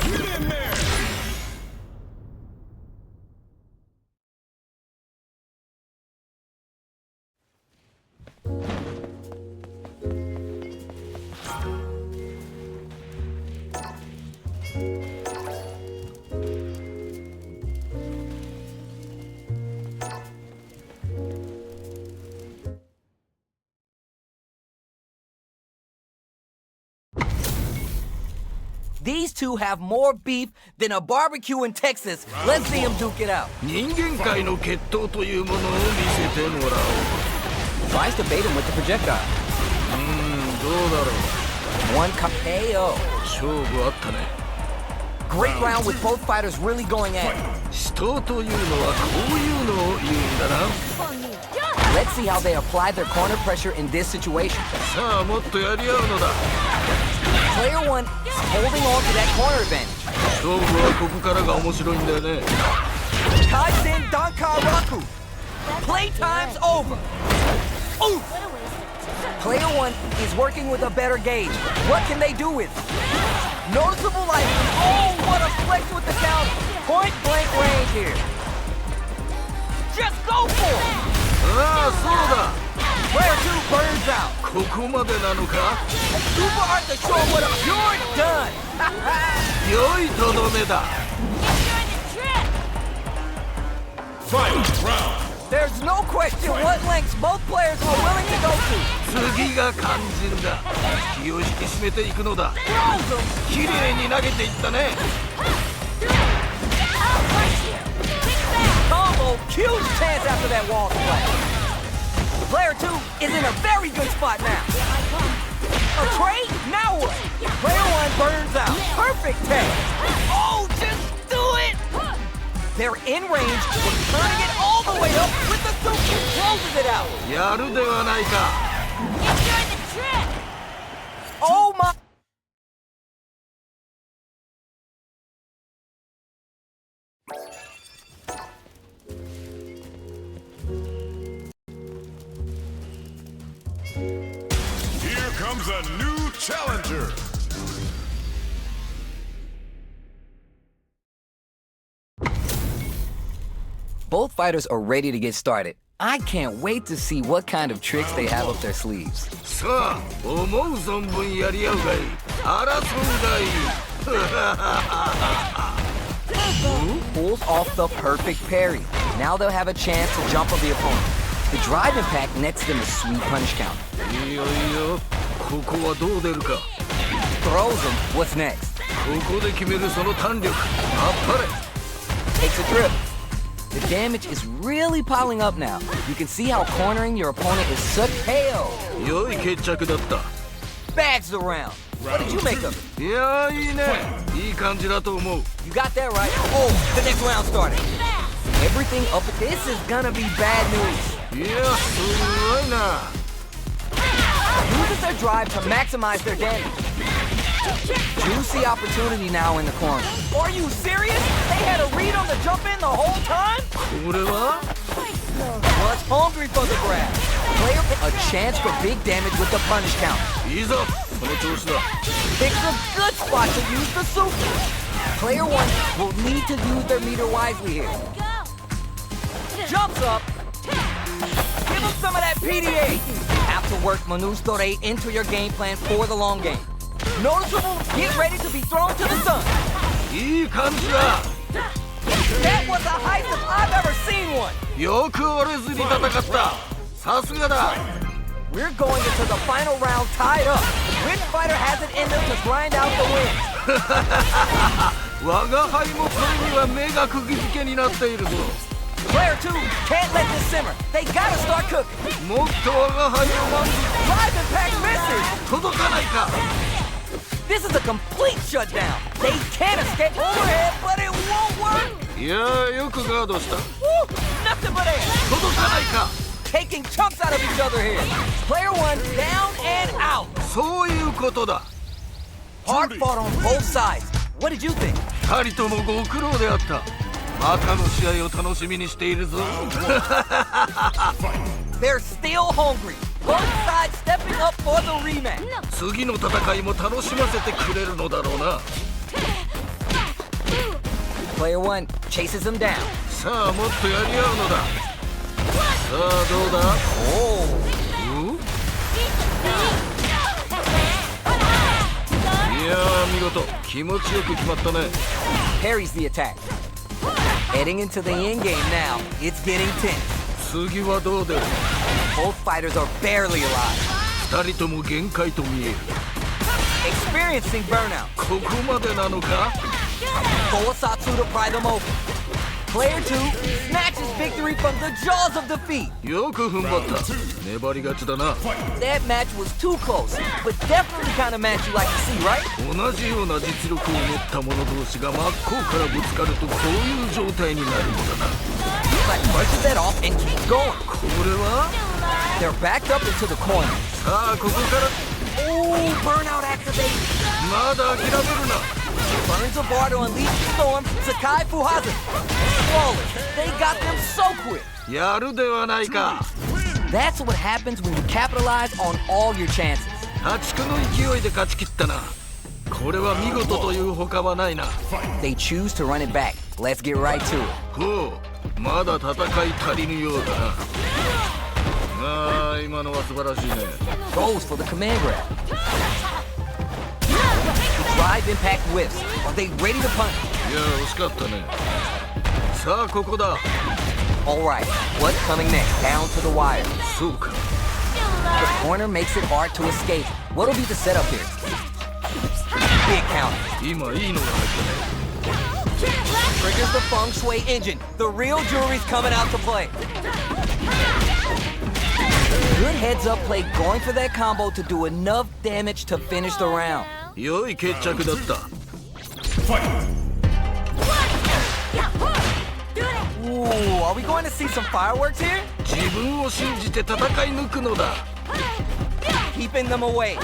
Get in there! These two have more beef than a barbecue in Texas. Let's see them duke it out. 人間界の決闘というものを見せてもらおう。 Tries to bait him with the projectile. どうだろう。 One KO. 勝負あったね。 Great round with both fighters really going at it. 死闘というのはこういうのを言うんだな。 Let's see how they apply their corner pressure in this situation. さあもっとやり合うのだ。 Player one is holding on to that corner advantage. 勝負はここからが面白いんだよね。 Kaizen Dankaraku. Playtime's over. Ooh. Player one is working with a better gauge. What can they do with it? Noticeable light. Oh, what a flex with the counter. Point blank range here. Just go for it. ああそうだ。 Player two burns out. ここまでなのか。 Super hard to show what up. You're done. 良いとどめだ。 Final round. There's no question what lengths both players are willing to go to. 次が肝心だ。気を引き締めていくのだ。 Throws him. 綺麗に投げていったね。 Combo, huge chance after that wall strike. Player two is in a very good spot now. A trade? Now what? Player one burns out. Perfect tag. Oh, just do it! They're in range. We're turning it all the way up with the soup. Closes it out. やるではないか。 Oh my. Here comes a new challenger. Both fighters are ready to get started. I can't wait to see what kind of tricks they have up their sleeves. さあ思う存分やり合うがいい。争うがいい。 Pulls off the perfect parry. Now they'll have a chance to jump on the opponent. The drive impact nets them a sweet punish count. いいよいいよ。ここはどう出るか。 Throws him. What's next? ここで決めるその胆力。あっぱれ。 Takes a trip. The damage is really piling up now. You can see how cornering your opponent is such KO. 良い決着だった。 Bags the round. What did you make of it? いやいいね。いい感じだと思う。 You got that right. Oh, the next round started. Everything up. This is gonna be bad news. いやすごいな。 Uses their drive to maximize their damage. Juicy opportunity now in the corner. Are you serious? They had a read on the jump in the whole time? これは Was hungry for the grab. Player a chance for big damage with the punish count. いいぞ。その調子だ。 Picks a good spot to use the super. Player one will need to use their meter wisely here. Jumps up. Give him some of that PDA. Have to work Manustore into your game plan for the long game. Noticeable, get ready to be thrown to the sun. いい感じだ。 That was the highest I've ever seen one. よく折れずに戦った。さすがだ。 We're going into the final round tied up. Which fighter has it in them to grind out the win? 我が輩もそれには目が釘付けになっているぞ。 Player two can't let this simmer. They gotta start cooking. もっと我が輩を満足。 Drive impact misses. 届かないか。 This is a complete shutdown. They can't escape overhead, but it won't work. いやよくガードした。 Woo, nothing but air. 届かないか。 Taking chunks out of each other here. Player one down and out. そういうことだ。 Hard fought on both sides. What did you think? 二人ともご苦労であった。またの試合を楽しみにしているぞ。 They're still hungry. Both sides stepping up for the rematch. 次の戦いも楽しませてくれるのだろうな。 Player 1 chases him down. さあもっとやり合うのだ。さあどうだ。 Oh. いやー見事気持ちよく決まったね。 Parries the attack. Heading into the end game now. It's getting tense. 次はどう出る。 Both fighters are barely alive. 二人とも限界と見える。 Experiencing burnout. ここまでなのか。 Koosatsu to pry them open. Player 2 snatches victory from the jaws of defeat. よく踏ん張った。粘り勝ちだな。 That match was too close, but definitely the kind of match you like to see, right? 同じような実力を持った者同士が真っ向からぶつかるとこういう状態になるのだな。 But brushes that off and keeps going. これは They're backed up into the corner. さあここから Oh, burnout activated. まだ諦めるな。 Burns a bar to unleash the storm. Sakai Fuhasa. Flawless. They got them so quick. やるではないか。 That's what happens when you capitalize on all your chances. 破竹の勢いで勝ち切ったな。これは見事というほかはないな。 They choose to run it back. Let's get right to it. ほう、まだ戦い足りぬようだな。ああ、今のは素晴らしいね。 Goes for the command grab. Drive impact whiffs. Are they ready to punch? いや、惜しかったね。さあ、ここだ。 Alright, what's coming next? Down to the wire. そうか。 The corner makes it hard to escape. What'll be the setup here? Big counter. 今いいのが入ったね。 Triggers the feng shui engine. The real jewelry's coming out to play. Good heads-up play going for that combo to do enough damage to finish the round. 良い決着だった。 Ooh, are we going to see some fireworks here? 自分を信じて戦い抜くのだ。 Keeping them away.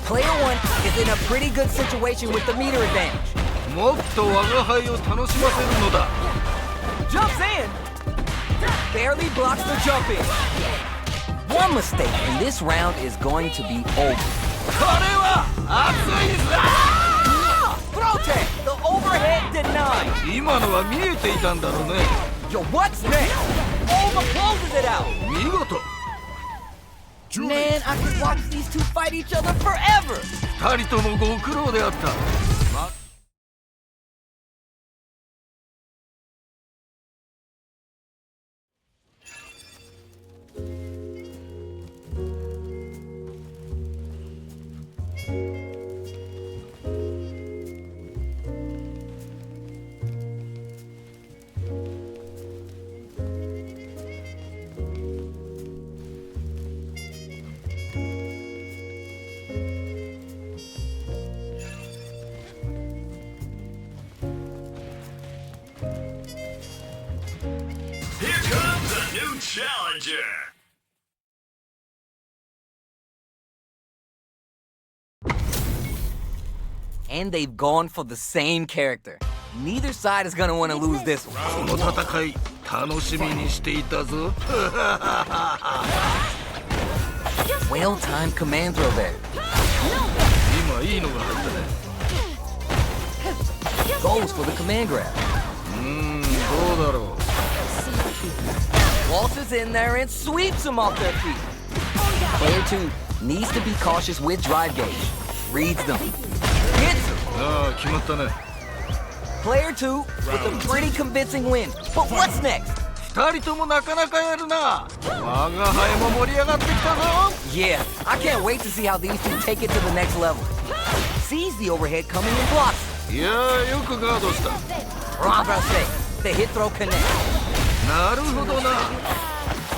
Player 1 is in a pretty good situation with the meter advantage. もっと我が輩を楽しませるのだ。 Jumps in. Barely blocks the jump in. One mistake and this round is going to be over. これは熱いぞ。 Throw tag. The overhead denied. 今のは見えていたんだろうね。 Yo, what's next? Over closes it out. 見事。 Man, I could watch these two fight each other forever. 二人ともご苦労であった。 Here comes a new challenger. And they've gone for the same character. Neither side is gonna want to lose this one. この戦い楽しみにしていたぞ。 Well-timed command throw there. 今いいのが入ったね。 Goes for the command grab. どうだろう。 Waltzes in there and sweeps them off their feet. Player 2 needs to be cautious with drive gauge. Reads them. Hits them. ああ、決まったね。 Player 2 with a pretty convincing win. But what's next? 二人ともなかなかやるな。我が輩も盛り上がってきたぞ。 Yeah, I can't wait to see how these two take it to the next level. Sees the overhead coming and blocks. いやー、よくガードした。 Rambrase, the hit throw connects. なるほどな。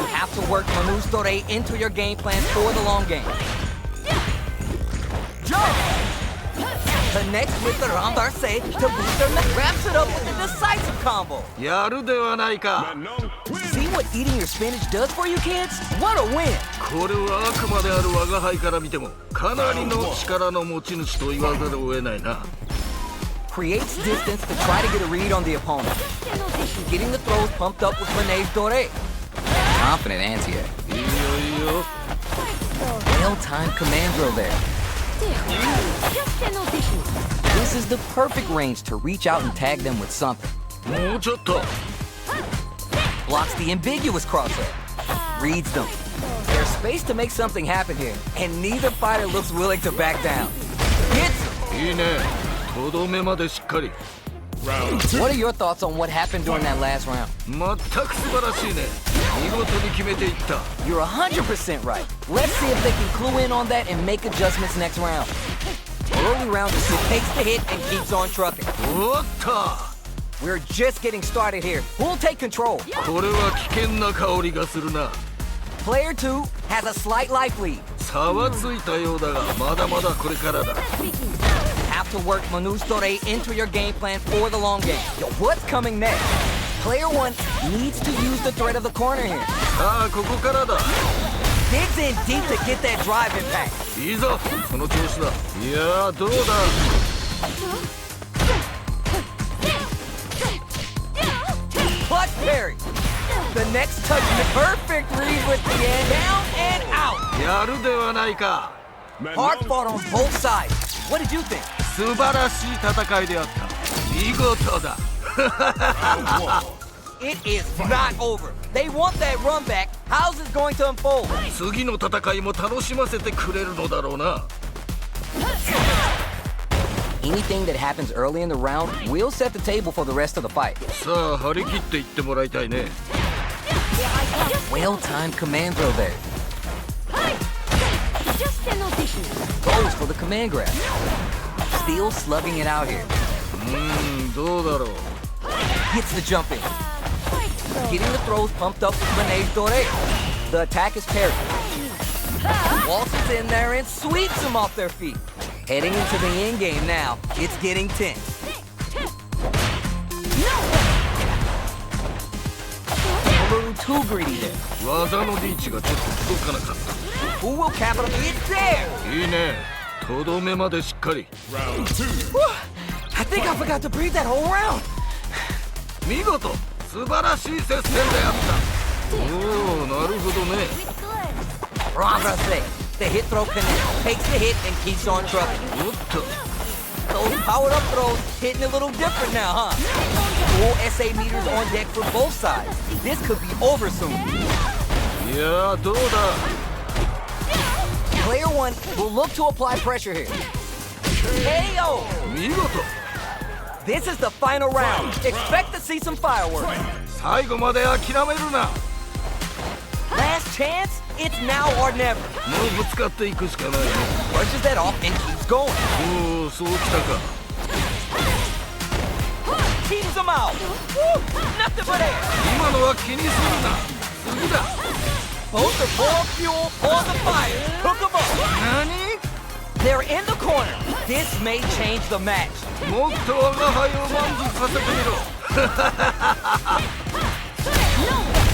You have to work Manus Dore into your game plan for the long game. Jump! Connects with the Rambrase to boost their neck. Wraps it up with a decisive combo. やるではないか。 See what eating your spinach does for you kids? What a win! これはあくまである我が輩から見てもかなりの力の持ち主と言わざるを得ないな。 Creates distance to try to get a read on the opponent. Getting the throws pumped up with Manage Dore. confident anti-air. いいよいいよ Well-timed command drill there. This is the perfect range to reach out and tag them with something. もうちょっと Blocks the ambiguous crosshair. Reads them. There's space to make something happen here, and neither fighter looks willing to back down. Hits him. いいねとどめまでしっかり Round two. What are your thoughts on what happened during that last round? 全く素晴らしいね見事に決めていった You're 100% right. Let's see if they can clue in on that and make adjustments next round. Early round is takes the hit and keeps on trucking. おっと We're just getting started here. Who'll take control? これは危険な香りがするな Player 2 has a slight life lead. 差はついたようだがまだまだこれからだ Have to work Manus Dore into your game plan for the long game. What's coming next? Player 1 needs to use the threat of the corner here. さあここからだ Digs in deep to get that drive impact. いいぞその調子だいやーどうだ Clutch parry. The next touch, the perfect read with the end. Down and out. やるではないか Man, Hard no. fought on both sides. What did you think? 素晴らしい戦いであった見事だ It is not over. They want that run back. How's this going to unfold? 次の戦いも楽しませてくれるのだろうな Anything that happens early in the round will set the table for the rest of the fight. さあ張り切っていってもらいたいね Well-timed command throw there. Goes for the command grab. Still slugging it out here. どうだろう Gets the jump in. Getting the throws pumped up with Manege Dore. The attack is parried. Waltzes in there and sweeps them off their feet. Heading into the end game now. It's getting tense. A little too greedy there. 技のリーチがちょっと届かなかっ Who will capital? It's there! たいいねとどめまでしっかり Round two. I think I forgot to breathe that whole round. 見事素晴らしい接戦であったおおなるほどね Rambrase. The hit throw connects. Takes the hit and keeps on trucking. おっと Those powered up throws hitting a little different now, huh? Full SA meters on deck for both sides. This could be over soon. いやーどうだ Player 1 will look to apply pressure here. KO! 見事 This is the final round. Expect to see some fireworks. 最後まで諦めるな Last chance? It's now or never. もうぶつかっていくしかないね Brushes that off and keeps going. おおそうきたか Teams them out. Woo! Nothing but air. 今のは気にするな次だ Both are full fuel on the fire. Hook them up. 何 They're in the corner. This may change the match. もっと我が輩を満足させてみろ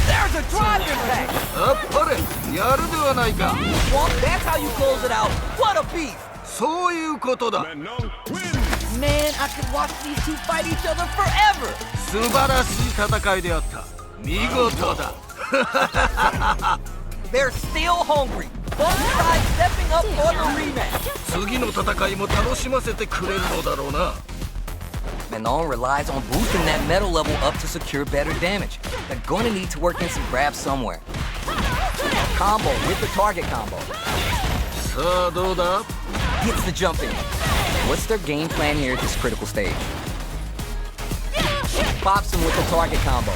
There's a drive impact. あっぱれやるではないか Well, that's how you close it out. What a beast. そういうことだ Man, no. Wins. Man, I could watch these two fight each other forever. 素晴らしい戦いであった見事だ They're still hungry. Both sides stepping up for the rematch. 次の戦いも楽しませてくれるのだろうな Manon relies on boosting that metal level up to secure better damage. They're going to need to work in some grabs somewhere. Combo with the target combo. さあどうだ Gets the jump in. What's their game plan here at this critical stage? Pops him with the target combo.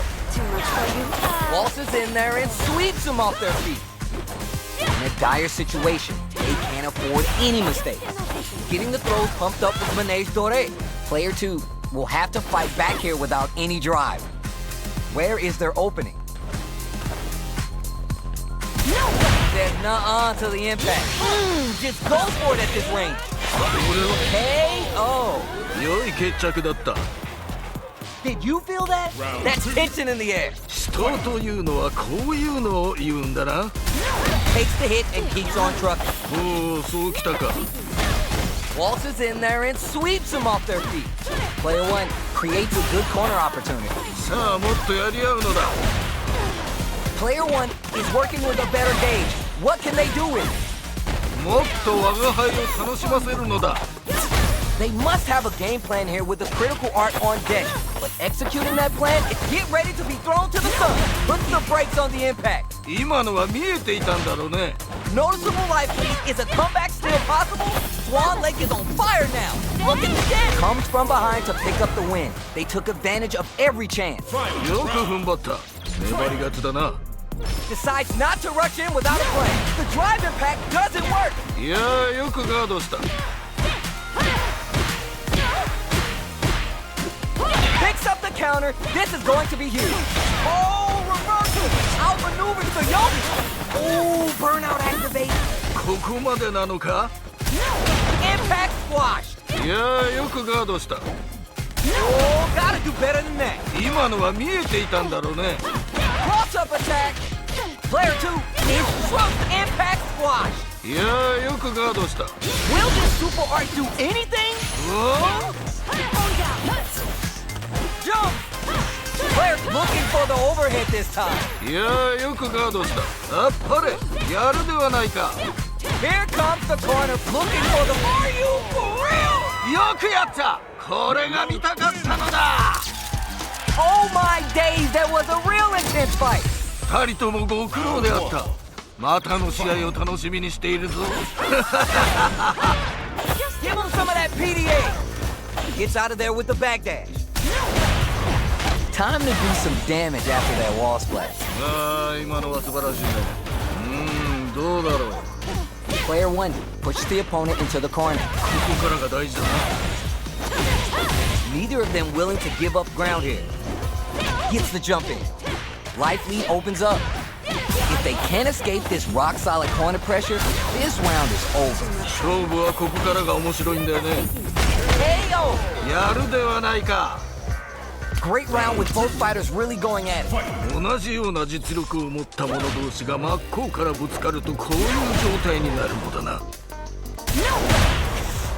Waltzes in there and sweeps them off their feet. In a dire situation, they can't afford any mistakes. Getting the throws pumped up with Manege Dore. Player 2 will have to fight back here without any drive. Where is their opening? Says nuh-uh to the impact. Just go for it at this range. これは KO. 良い決着だった Did you feel that? That tension in the air. 人というのはこういうのを言うんだな Takes the hit and keeps on trucking. おおそうきたか Waltzes in there and sweeps them off their feet. Player 1 creates a good corner opportunity. さあもっとやり合うのだ Player 1 is working with a better gauge. What can they do with it? もっと我が輩を楽しませるのだ They must have a game plan here with the critical art on deck. But executing that plan is get ready to be thrown to the sun. Put the brakes on the impact. 今のは見えていたんだろうね Noticeable life lead. Is a comeback still possible? Swan Lake is on fire now. Look at the damage. Comes from behind to pick up the win. They took advantage of every chance. よく踏ん張った粘り勝ちだな Decides not to rush in without a plan. The drive impact doesn't work. いやーよくガードした Picks up the counter. This is going to be huge. Oh, reversal. Outmaneuvers the Yogi. Oh, burnout activate. ここまでなのか Impact squashed. いやーよくガードした Oh, gotta do better than that. 今のは見えていたんだろうね Cross-up attack. Player 2 is struck. Impact squash. いやーよくガードした Will this super art do anything? うわ Jump. Player looking for the overhead this time. ーいやーよくガードしたあっぱれやるではないか Here comes the corner looking for the... Are you for real? よくやったこれが見たかったのだ Oh my days, that was a real intense fight. 二人ともご苦労であったまたの試合を楽しみにしているぞ Give him some of that PDA. Gets out of there with the backdash. Time to do some damage after that wall splash. ああ今のは素晴らしいねどうだろう Player 1 pushes the opponent into the corner. ここからが大事だな Neither of them willing to give up ground here. Gets the jump in. Life lead opens up. If they can't escape this rock-solid corner pressure, this round is over. 勝負はここからが面白いんだよね KO! やるではないか Great round with both fighters really going at it. 同じような実力を持った者同士が真っ向からぶつかるとこういう状態になるのだな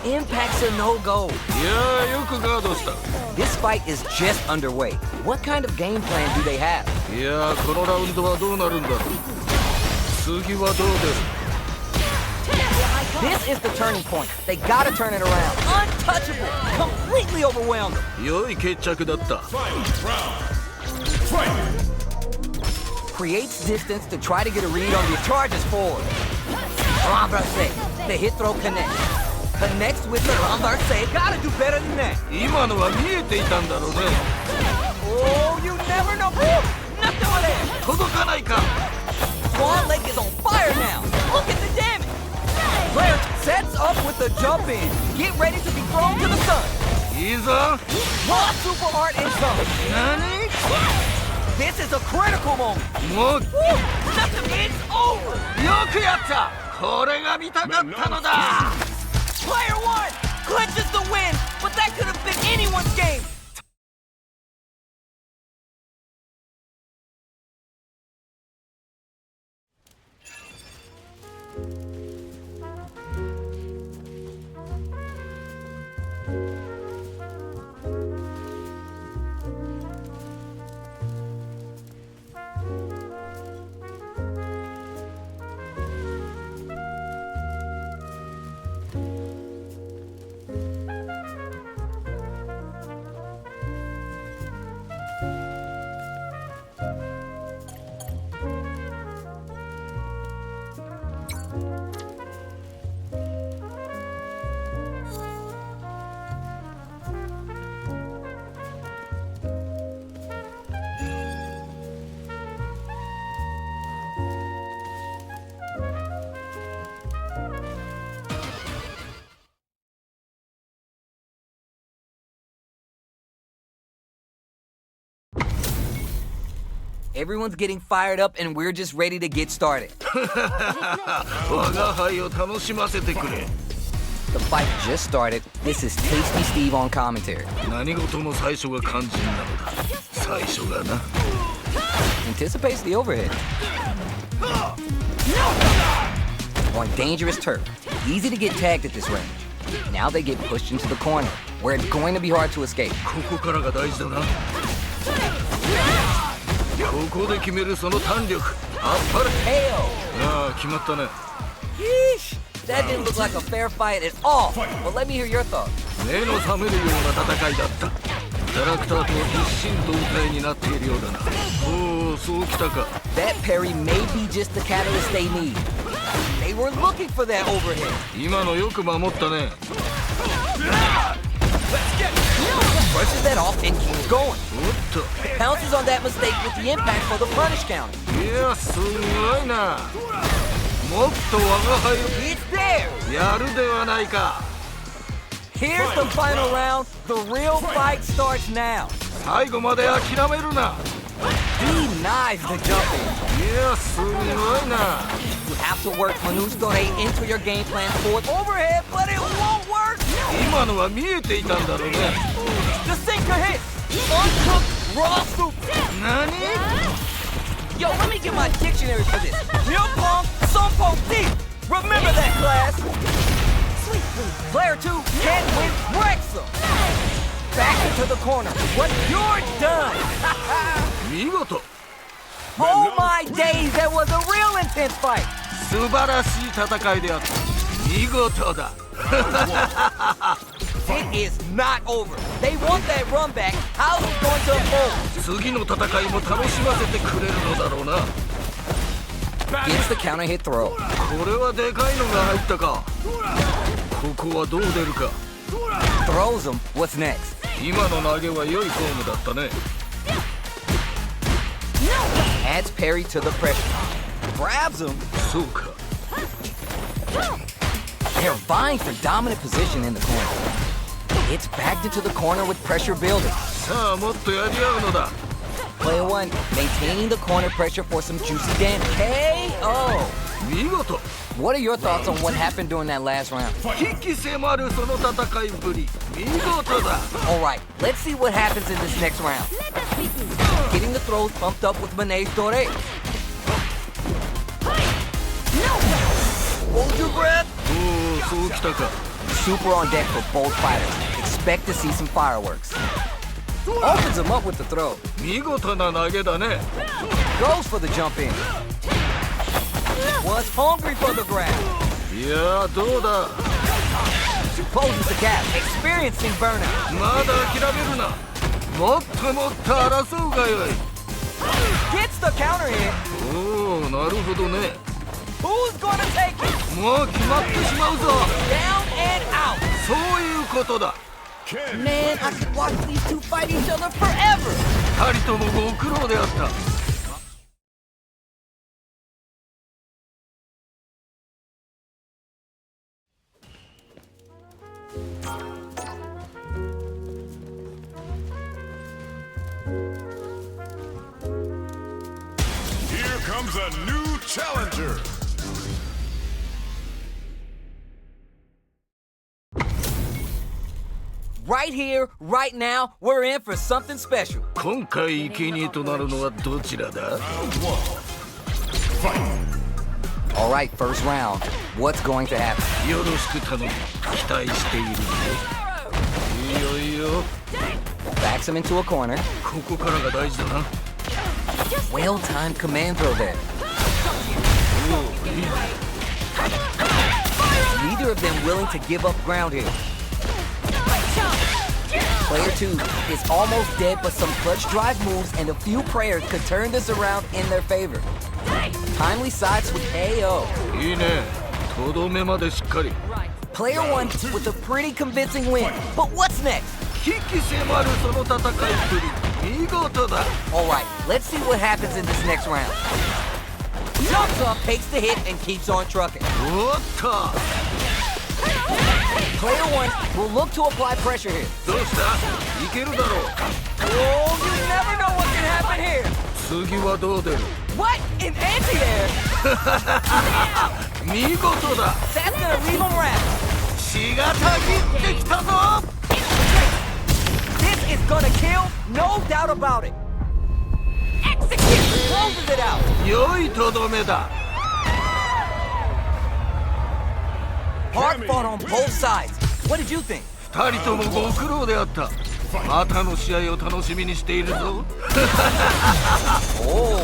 Impact's a no-go. いやーよくガードした This fight is just underway. What kind of game plan do they have? いやーこのラウンドはどうなるんだろう次はどう出る This is the turning point. They gotta turn it around. Untouchable. Completely overwhelmed. 良い決着だった Creates distance to try to get a read on the charges forward. Renversé. The hit throw connects. Connects with the renversé. Gotta do better than that. 今のは見えていたんだろうね Oh, you never know. Woo! Nothing with it. 届かないか Swan Lake is on fire now. Look at the damage. Player sets up with the jump in. Get ready to be thrown to the sun. いいぞ Raw super art in zone. 何 This is a critical moment. もう Woo! Nothing, it's over. よくやったこれが見たかったのだ Player 1 clinches the win, but that could have been anyone's game. Everyone's getting fired up and we're just ready to get started. 我が輩を楽しませてくれ The fight just started. This is Tasty Steve on commentary. 何事も最初が肝心なのだ最初がな Anticipates the overhead. On dangerous turf. Easy to get tagged at this range. Now they get pushed into the corner, where it's going to be hard to escape. ここからが大事だなここで決めるその弾力あっぱれ KO. ああ決まったね Yeesh. That didn't look like a fair fight at all. But let me hear your thoughts. 目の覚めるような戦いだったキャラクターと一心同体になっているようだなおおそうきたか That parry may be just the catalyst they need. They were looking for that overhead. 今のよく守ったね Brushes that off and keeps going. おっと Pounces on that mistake with the impact for the punish counter. いやすごいなもっと我が輩 It's there. やるではないか Here's the final round. The real fight starts now. 最後まで諦めるな Denies the jumping. いやすごいな You have to work Manu's Dore into your game plan for overhead, but it won't work. 今のは見えていたんだろうね The sinker hit. Uncooked raw soup. 何 Yo, let me get my dictionary for this. Ryopong Sompo D. Remember that, class. Player 2 can't win Wrexham. Back into the corner. But you're done. 見事 Oh my days, that was a real intense fight. 素晴らしい戦いであった見事だ It is not over. They want that run back. How's it going to unfold? 次の戦いも楽しませてくれるのだろうな Gets the counter hit throw. これはでかいのが入ったかここはどう出るか Throws him. What's next? 今の投げは良いフォームだったね Adds parry to the pressure. Grabs him. そうか They're vying for dominant position in the corner. It's backed into the corner with pressure building. さあもっとやり合うのだ Player 1 maintaining the corner pressure for some juicy damage. KO! 見事 What are your thoughts on what happened during that last round? 引き迫るその戦いぶり見事だ Alright, let's see what happens in this next round. Getting the throws pumped up with Mane's Dore. Hold your breath. おおそうきたか Super on deck for both fighters. Expect to see some fireworks. Opens him up with the throw. 見事な投げだね Goes for the jump in. Was hungry for the grab. いやどうだ Closes the gap. Experiencing burnout. まだ諦めるなもっともっと争うがよい Gets the counter hit. おおなるほどね Who's gonna take it? もう決まってしまうぞ Down and out. そういうことだ Man, I could watch these two fight each other forever. 二人ともご苦労であった Here comes a new challenger. Right here, right now, we're in for something special. 今回生贄となるのはどちらだ Alright, first round. What's going to happen? よろしく頼む期待しているよいいよいいよ Backs him into a corner. ここからが大事だな Well-timed command throw there. Neither of them willing to give up ground here. Player 2 is almost dead, but some clutch drive moves and a few prayers could turn this around in their favor. Timely side switch KO. いいねとどめまでしっかり Player 1 with a pretty convincing win. But what's next? 引き迫るその戦いぶり見事だ Alright, let's see what happens in this next round. Jumps up, takes the hit, and keeps on trucking. おっと Player 1 will look to apply pressure here. どうしたいけるだろう Oh, you never know what can happen here. 次はどう出る What? An anti-air? 見事だ That's gonna leave him wrapped. 血がたぎってきたぞ This is gonna kill, no doubt about it. Execute! Closes it out. 良いとどめだ Hard fought on both sides. What did you think? 二人ともご苦労であったまたの試合を楽しみにしているぞ。Oh.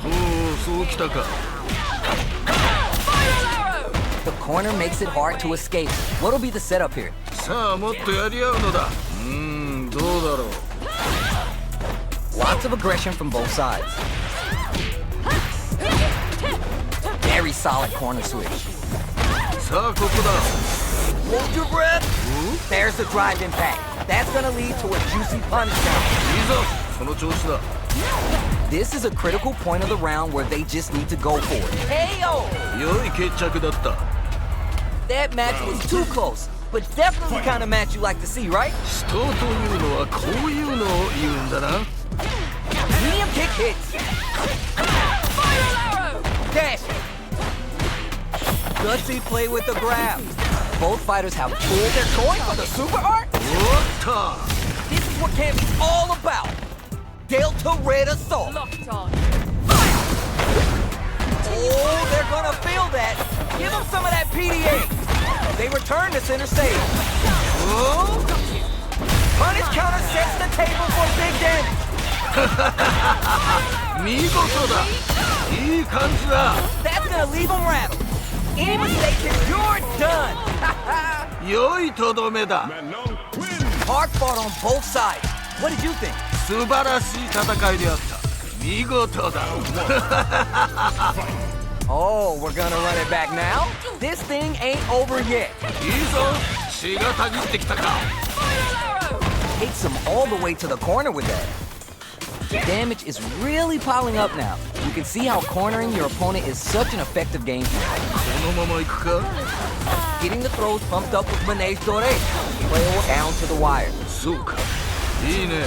おお、そうきたか。The corner makes it hard to escape. What'll be the setup here? さあもっとやり合うのだ。どうだろう。 Lots of aggression from both sides. Very solid corner switch. さあここだ。 Hold your breath. There's the drive impact. That's gonna lead to a juicy punish down. いいぞ、その調子だ。 This is a critical point of the round where they just need to go for it. Hey-o! 良い決着だった。 That match was too close, but definitely kind of match you like to see, right? 死闘というのはこういうのを言うんだな。 Medium kick hits. Dash. Gutsy play with the grab. Both fighters have pulled. They're going for the super art? おっと。 This is what Campy's all about. Delta Red Assault. Oh, they're gonna feel that. Give them some of that PDA. They return to center stage. Oh. Punish counter sets the table for big damage. 見事だ。いい感じだ。 That's gonna leave them rattled. Any mistake here, you're done. 良いとどめだ。 Manon wins. Hard fought on both sides. What did you think? 素晴らしい戦いであった。見事だ。 Oh, we're gonna run it back now? This thing ain't over yet. いいぞ、血がたぎってきたか。 Takes him all the way to the corner with that. Damage is really piling up now. You can see how cornering your opponent is such an effective game plan. このまま行くか。 Getting the throws pumped up with Mane's Dore. Player down to the wire. そうか。いいね。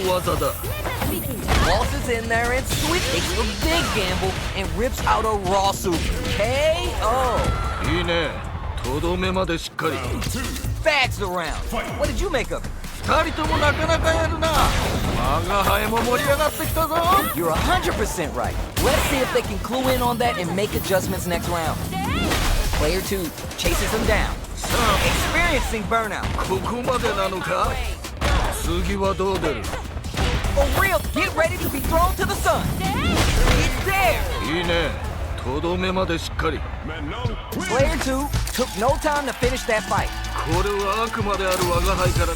大技だ。 Boss is in there and Switch takes a big gamble and rips out a raw super. KO. いいね。とどめまでしっかり。 Bags around. What did you make of it? 二人ともなかなかやるな。我が輩も盛り上がってきたぞ。 You're 100% right. Let's see if they can clue in on that and make adjustments next round. Player 2 chases him down. さあ、 Experiencing burnout. ここまでなのか。次はどう出る。 For real, get ready to be thrown to the sun. It's there. いいね。とどめまでしっかり。 Manon wins. Player 2 took no time to finish that fight. これは悪魔である我が輩から。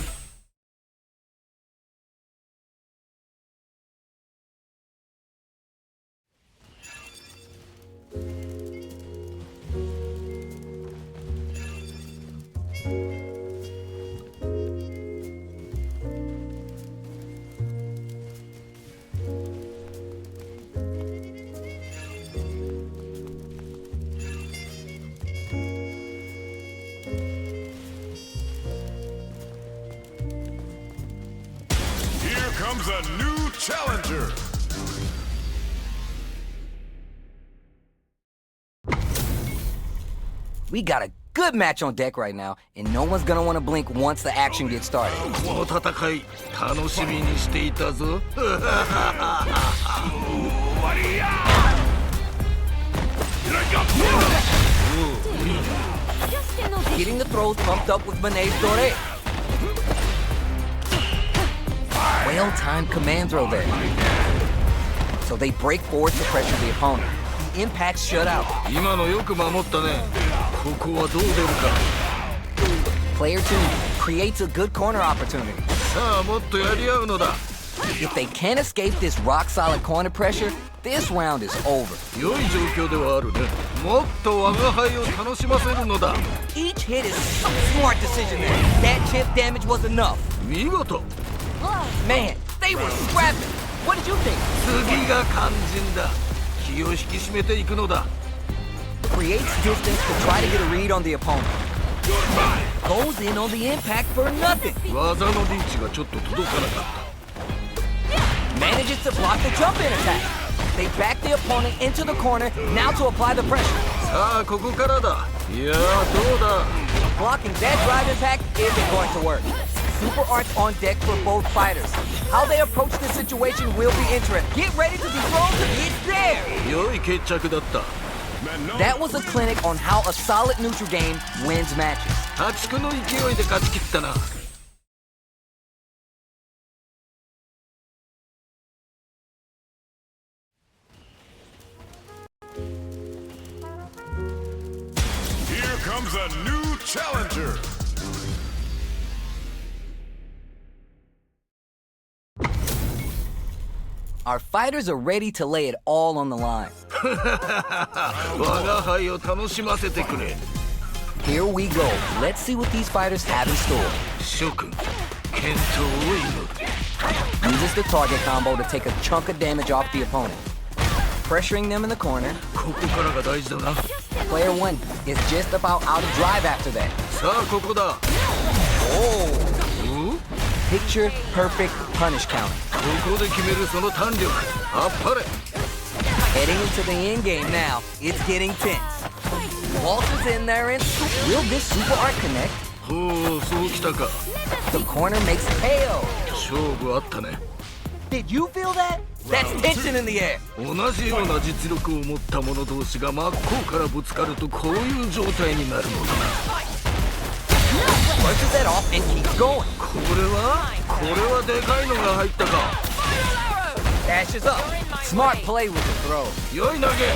Here comes a new challenger. We got a good match on deck right now, and no one's gonna want to blink once the action gets started. この戦い楽しみにしていたぞ。 Getting the throws pumped up with Mane's Dore. Well-timed command throw there. So they break forward to pressure the opponent. The impact's shut out. 今のよく守ったね。ここはどう出るか。 Player 2 creates a good corner opportunity. さあもっとやり合うのだ。 If they can't escape this rock-solid corner pressure, this round is over. 良い状況ではあるね。もっと我が輩を楽しませるのだ。 Each hit is so smart decision there. That chip damage was enough. 見事。 Man, they were scrapping. What did you think? 次が肝心だ。気を引き締めていくのだ。 Creates distance to try to get a read on the opponent. Goes in on the impact for nothing. 技のリーチがちょっと届かなかった。 Manages to block the jump-in attack. They back the opponent into the corner, now to apply the pressure. さあここからだ。いやーどうだ。 Blocking that drive impact isn't going to work. Super arts on deck for both fighters. How they approach this situation will be interesting. Get ready to be thrown to get there. 良い決着だった。 Manon That was a clinic on how a solid neutral game wins matches. 破竹の勢いで勝ち切ったな。Our fighters are ready to lay it all on the line. 我が輩を楽しませてくれ。 Here we go. Let's see what these fighters have in store. 諸君、健闘を祈る。 Uses the target combo to take a chunk of damage off the opponent. Pressuring them in the corner. ここからが大事だな。 Player 1 is just about out of drive after that. さあここだ。 Oh! お Picture perfect punish counter. ここで決めるその弾力。あっぱれ。 Heading into the end game now. It's getting tense. Waltz is in there and will this super art connect? ほう、そうきたか。 The corner makes KO. 勝負あったね。 Did you feel that? That's tension in the air. 同じような実力を持った者同士が真っ向からぶつかるとこういう状態になるのだな。 Punches that off and keeps going. これはでかいのが入ったか。 Dashes up. Smart play with the throw. 良い投げ。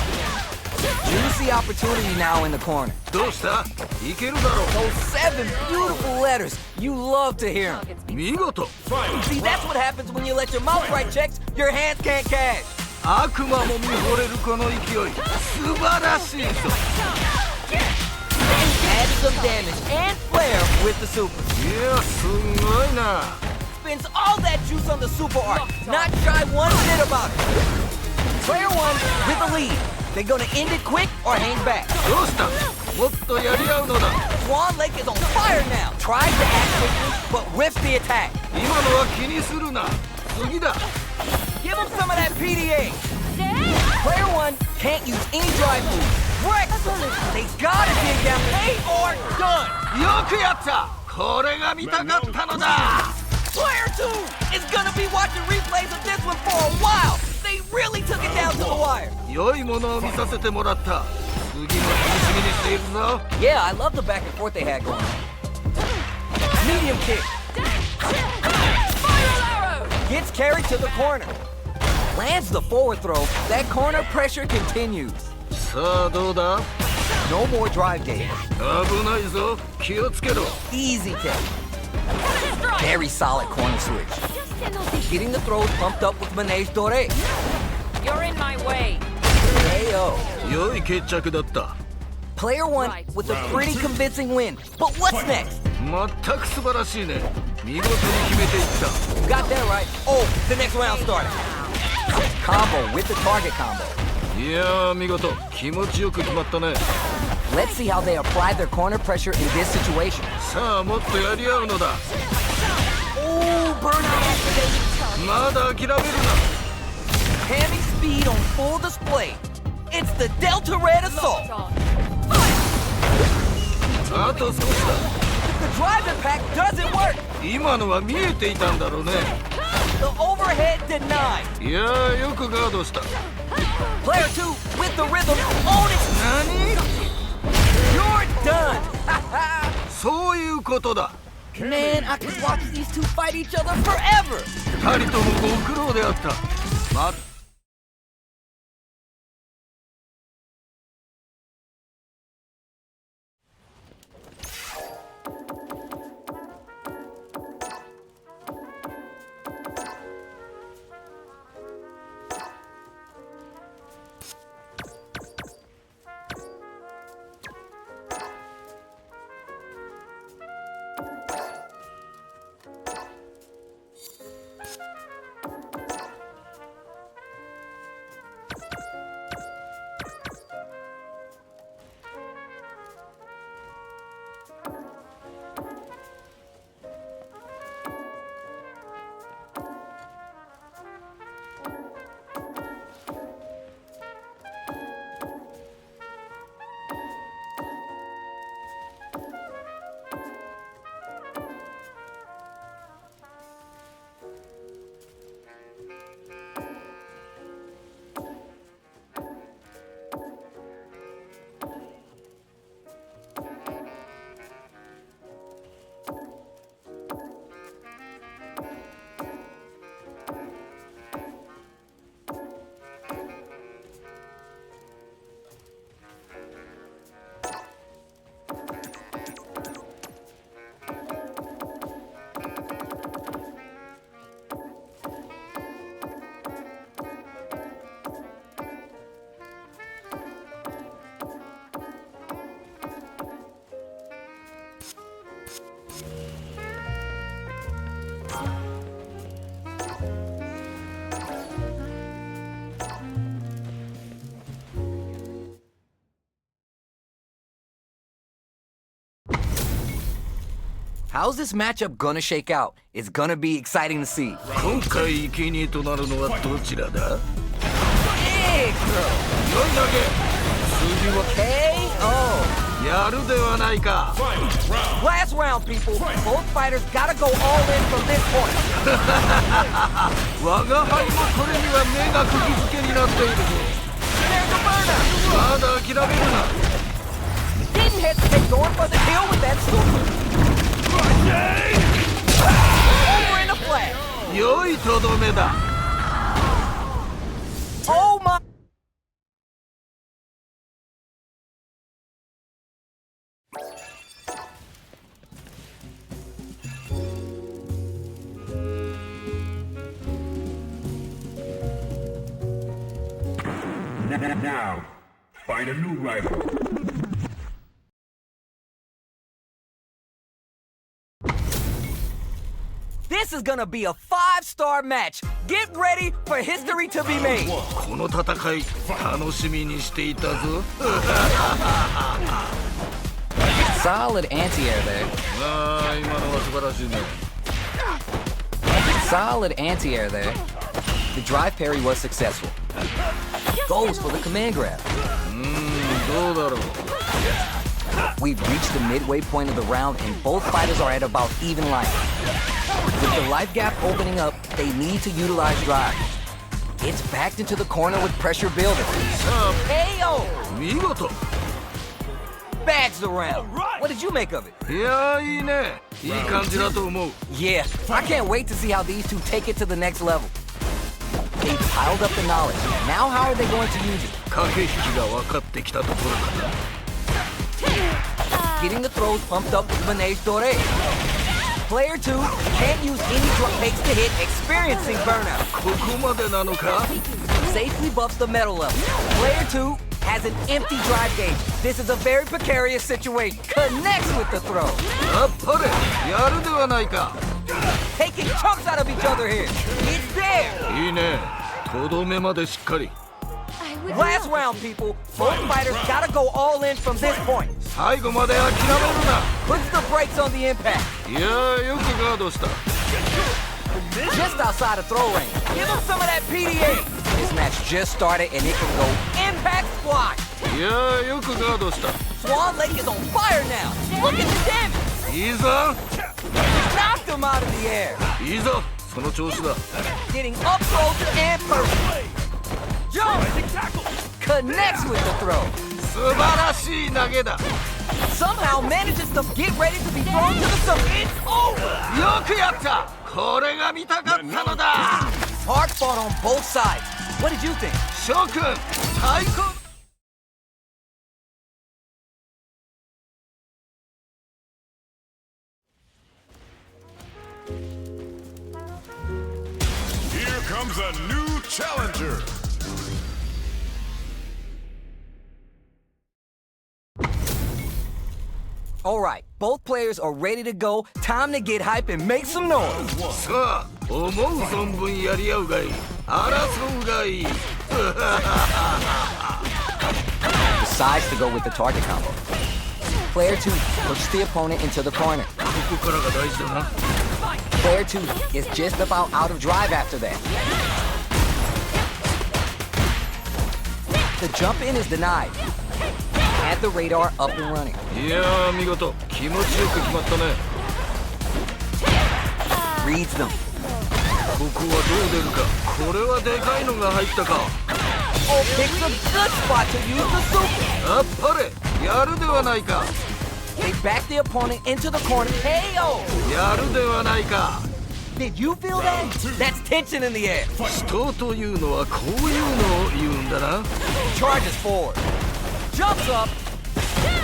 Juicy opportunity now in the corner. どうした？いけるだろ Those 7 beautiful letters. You love to hear them. う。見事。 See, that's what happens when you let your mouth write checks your hands can't cash. 悪魔も見惚れるこの勢い。素晴らしいぞ。 Adds some damage and flair with the super. いや、すごいな。 Spends all that juice on the super art. Not shy one bit about it. Player 1 with the lead. They're gonna end it quick or hang back. どうした？もっとやり合うのだ。 Swan Lake is on fire now. Tries to act quickly, but whiffs the attack. 今のは気にするな。次だ。 Give him some of that PDA. Player 1 can't use any drive moves. Rex! They gotta dig down. They are done. よくやった。これが見たかったのだ。 Player 2 is gonna be watching replays of this one for a while. They really took it down to the wire. 良いものを見させてもらった。次も楽しみにしているぞ。 Yeah, I love the back and forth they had going on. Medium kick. Gets carried to the corner. Lands the forward throw. That corner pressure continues. さあどうだ？ No more drive gauge. 危ないぞ。気をつけろ。 Easy kick. Very solid corner switch. Getting the throws pumped up with Manege Dore. You're in my way. KO. 良い決着だった。 Player 1 with a pretty convincing win. But what's next? 全く素晴らしいね。見事に決めていった。 Got that right. Oh, the next round started. Combo with the target combo. いやー見事。気持ちよく決まったね。 Let's see how they apply their corner pressure in this situation. さあもっとやり合うのだ。 Oh, burnout activated. まだ諦めるな。 Hammy speed on full display. It's the Delta Red Assault. あと少しだ。 The drive impact doesn't work. 今のは見えていたんだろうね。 The overhead denied. いやーよくガードした。 Player 2 with the rhythm. Own it. 何？ You're done. そういうことだ。 Man, I could watch these two fight each other forever. 二人ともご苦労であった。ま How's this matchup gonna shake out? It's gonna be exciting to see. 今回生贄となるのはどちらだ？ Big throw. 4投げ。次は KO. やるではないか。 Final round. Last round, people. Both fighters gotta go all in from this point. 我が輩もこれには目が釘付けになっているぞ。 There's a burner. まだ諦めるな。 Didn't hesitate going for the kill with that super. Over in a flash. 良いとどめだ。 Oh my. Now, find a new rival. This is gonna be a 5-star match. Get ready for history to be made. この戦い楽しみにしていたぞ。 Solid anti-air there. ああ、今のは素晴らしいね。 Solid anti-air there. The drive parry was successful. Goes for the command grab. どうだろう。 We've reached the midway point of the round and both fighters are at about even life. With the life gap opening up, they need to utilize drive. It's backed into the corner with pressure building. KO! 見事。 Bags the round. What did you make of it? いやーいいね。いい感じだと思う。 Yeah, I can't wait to see how these two take it to the next level. They've piled up the knowledge. Now how are they going to use it? 駆け引きが分かってきたところだな。 Getting the throws pumped up with Manesh Dore. Player 2 can't use any drop takes to hit, experiencing burnout. ここまでなのか？ Safely buffs the metal level. Player 2 has an empty drive gauge. This is a very precarious situation. Connects with the throw. あっぱれ、やるではないか。 Taking chunks out of each other here. It's there. いいね。とどめまでしっかり。 Last round, people. Both fighters gotta go all in from this point. 最後まで諦めるな。 Puts the brakes on the impact. いやーよくガードした。 Just outside of throw range. Give him some of that PDA. This match just started and it can go impact squash. いやーよくガードした。 Swan Lake is on fire now. Look at the damage. いいぞ。 Knocked him out of the air. いいぞ。その調子だ。 Getting up close and perfect. Jump. Connects with the throw. 素晴らしい投げだ。 Somehow manages to get ready to be thrown to the sun. It's over. よくやった。これが見たかったのだ。 Hard fought on both sides. What did you think? 翔くん、最高。 Here comes a new challenger. All right, both players are ready to go. Time to get hype and make some noise. さあ、思う存分やり合うがいい。争うがいい。 Decides to go with the target combo. Player 2 pushes the opponent into the corner. ここからが大事だな。 Player 2 is just about out of drive after that. The jump in is denied. Had the radar up and running. いやー見事。気持ちよく決まったね。 Reads them. ここはどう出るか。これはでかいのが入ったか。 Oh, picks a good spot to use the super. あっぱれ、やるではないか。 They back the opponent into the corner. KO. やるではないか。 Did you feel that? That's tension in the air. 人というのはこういうのを言うんだな。 Charges forward. Jumps up.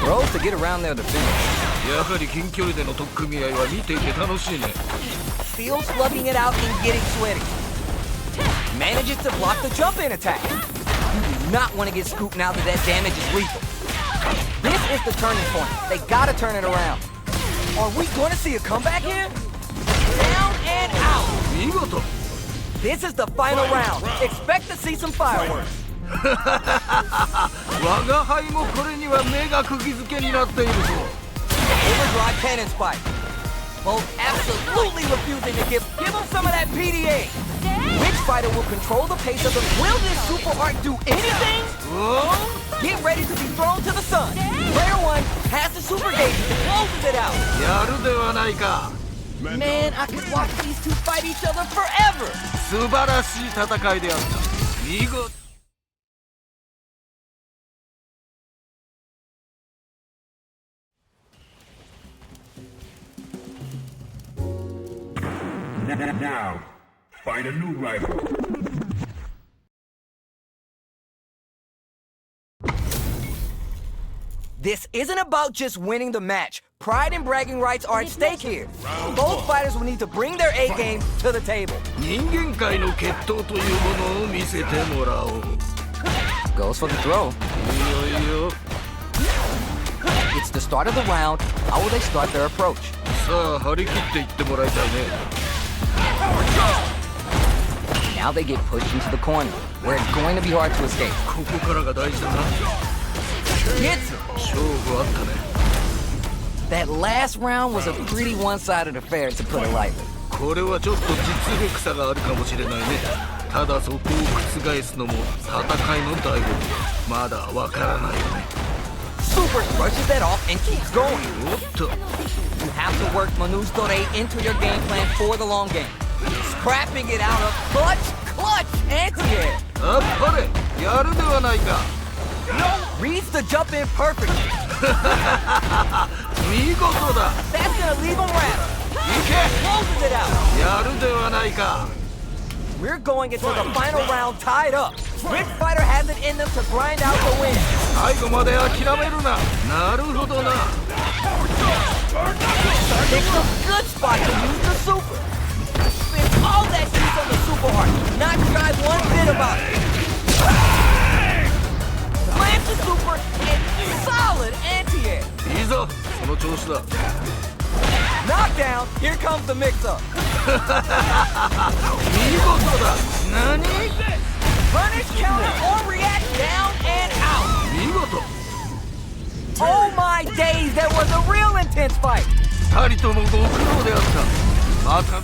Throws to get around their defense. やはり近距離での取っ組み合いは見ていて楽しいね。 Feels slugging it out and getting sweaty. Manages to block the jump-in attack. You do not want to get scooped now that damage is lethal. This is the turning point. They gotta turn it around. Are we going to see a comeback here? Down and out. 見事。 This is the final round. Expect to see some fireworks. 我が輩もこれには目が釘付けになっているぞ。 Overdrive cannon spike. Both absolutely refusing to give him some of that PDA. Which fighter will control the pace of the... Will this super art do anything? Get ready to be thrown to the sun. Player 1 has the super gauge and closes it out. やるではないか。 Man, I could watch these two fight each other forever. 素晴らしい戦いであった。見事。 Now, find a new rival. This isn't about just winning the match. Pride and bragging rights are at stake here. Both fighters will need to bring their A game to the table. 人間界の決闘というものを見せてもらおう。 Goes for the throw. いいよいいよ。 It's the start of the round. How will they start their approach? さあ張り切っていってもらいたいね。 Now they get pushed into the corner, where it's going to be hard to escape. ここからが大事だな。 Gets him. 勝負あったね。 That last round was a pretty one-sided affair, to put it lightly. これはちょっと実力差があるかもしれないね。ただそこを覆すのも戦いの醍醐味。まだわからないよね。 Super brushes that off and keeps going. おっと。 You have to work Manu's Dore into your game plan for the long game. Scrapping it out of clutch anti-air. あっぱれやるではないか。 Reads the jump in perfectly. 見事だ。 That's gonna leave him rattled. いけ。 Closes it out. やるではないか。 We're going into the final round tied up. Which fighter has it in them to grind out the win? 最後まで諦めるな。なるほどな。 It's a good spot to use the super. Spend all that juice on the super art. Not shy one bit about it. Plants the super and solid anti-air. いいぞその調子だ。 Knockdown. Here comes the mix-up. 見事だ。何？ Punish, counter, or react down and out. 見事。 Oh my days, that was a real intense fight. 二人ともご苦労であった。また。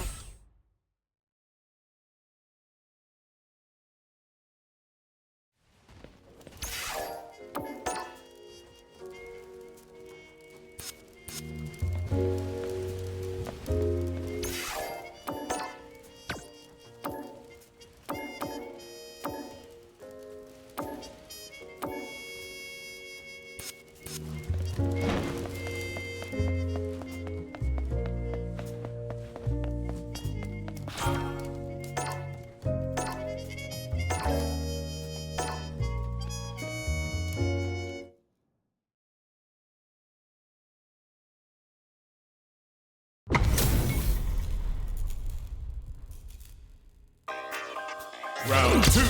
Round 2.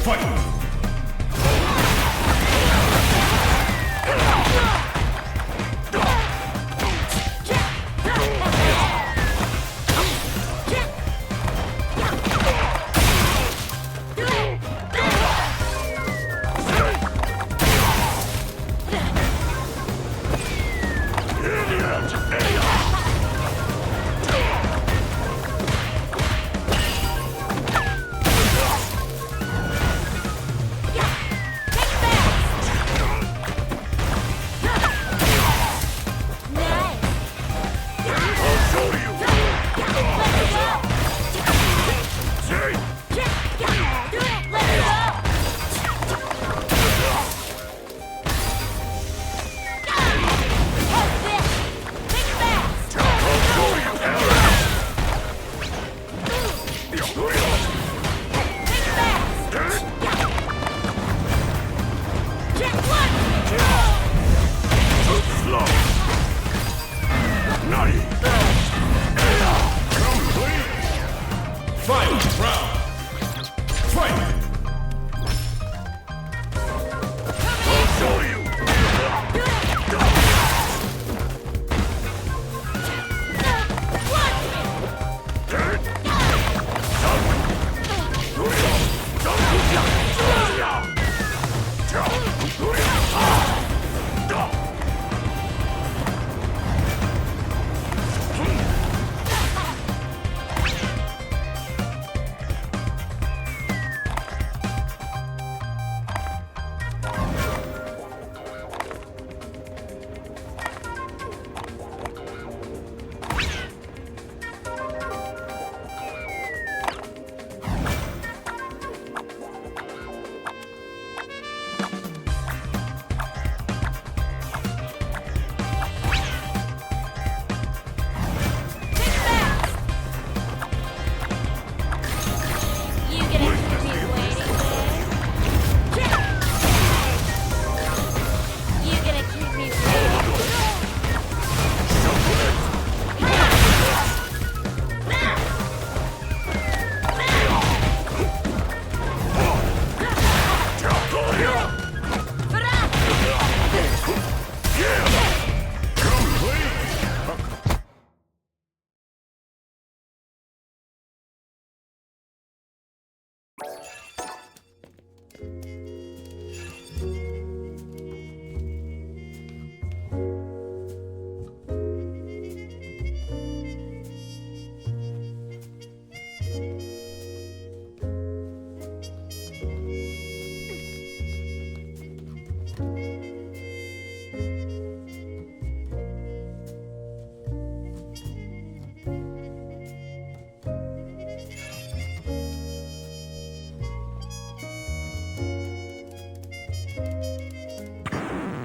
Fight!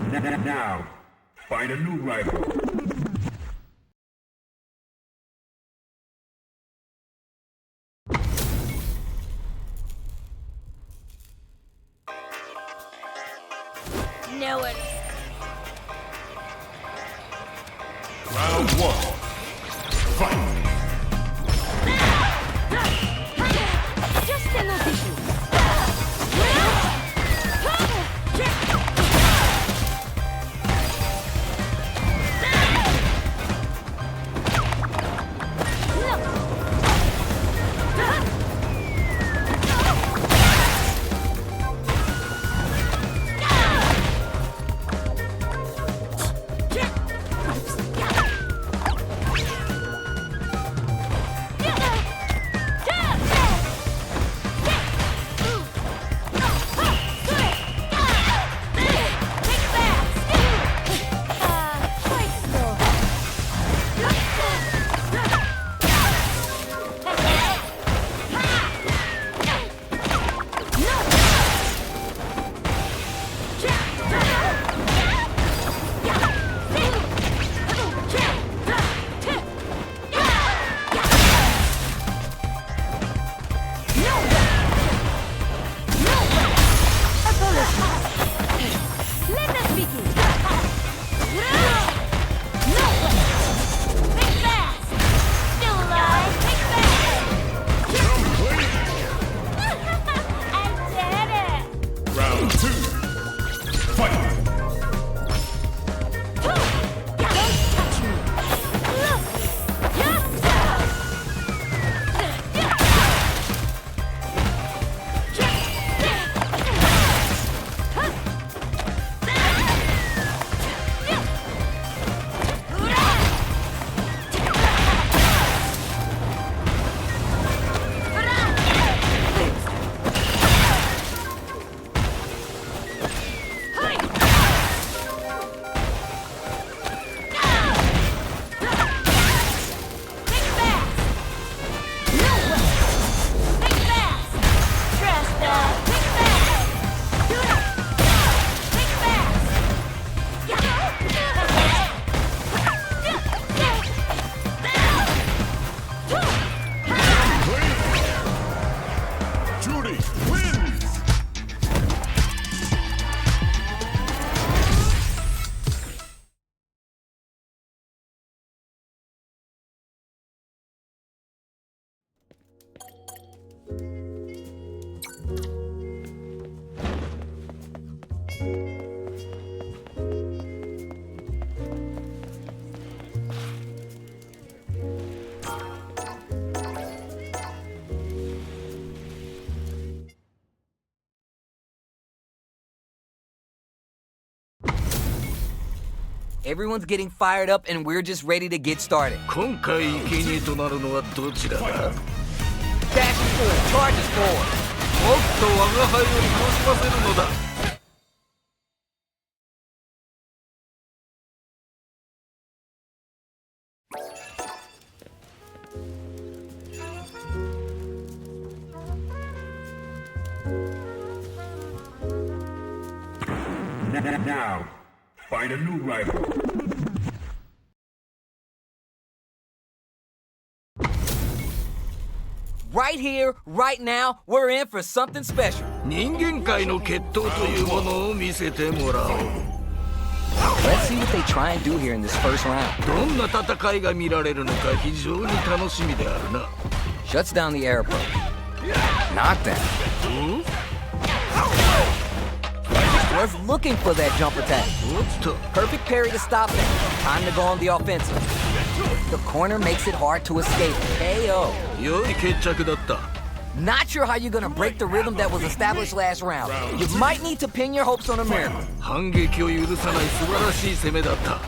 Now, find a new rival. No one. Round one. Fight! Just an audition. Round two. Fight! Judy wins! Everyone's getting fired up and we're just ready to get started. 今回生贄となるのはどちらだ？ Dash forward, charges forward. もっと我が輩を楽しませるのだ。Now, find a new rival. Right here, right now, we're in for something special. 人間界の決闘というものを見せてもらおう。 Let's see what they try and do here in this first round. どんな戦いが見られるのか非常に楽しみであるな。 Shuts down the air approach. Knock down. Was looking for that jump attack. おっと、 Perfect parry to stop them. Time to go on the offensive. The corner makes it hard to escape. KO. 良い決着だった。 Not sure how you're gonna break the rhythm that was established last round. You might need to pin your hopes on a miracle. 反撃を許さない素晴らしい攻めだった。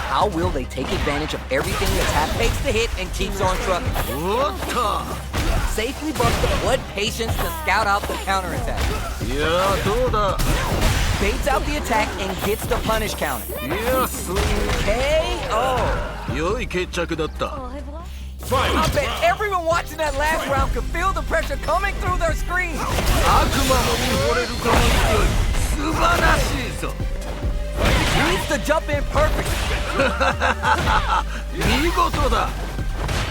How will they take advantage of everything the tap takes the hit and keeps on trucking? おっと、 Safely busts the blood patience to scout out the counterattack. いやーどうだ。 Baits out the attack and gets the punish counter. いやそう KO. 良い決着だった。 I bet everyone watching that last round could feel the pressure coming through their screens. 悪魔の見惚れるこの勢い、素晴らしいぞ。Reads the jump in perfect. 見事だ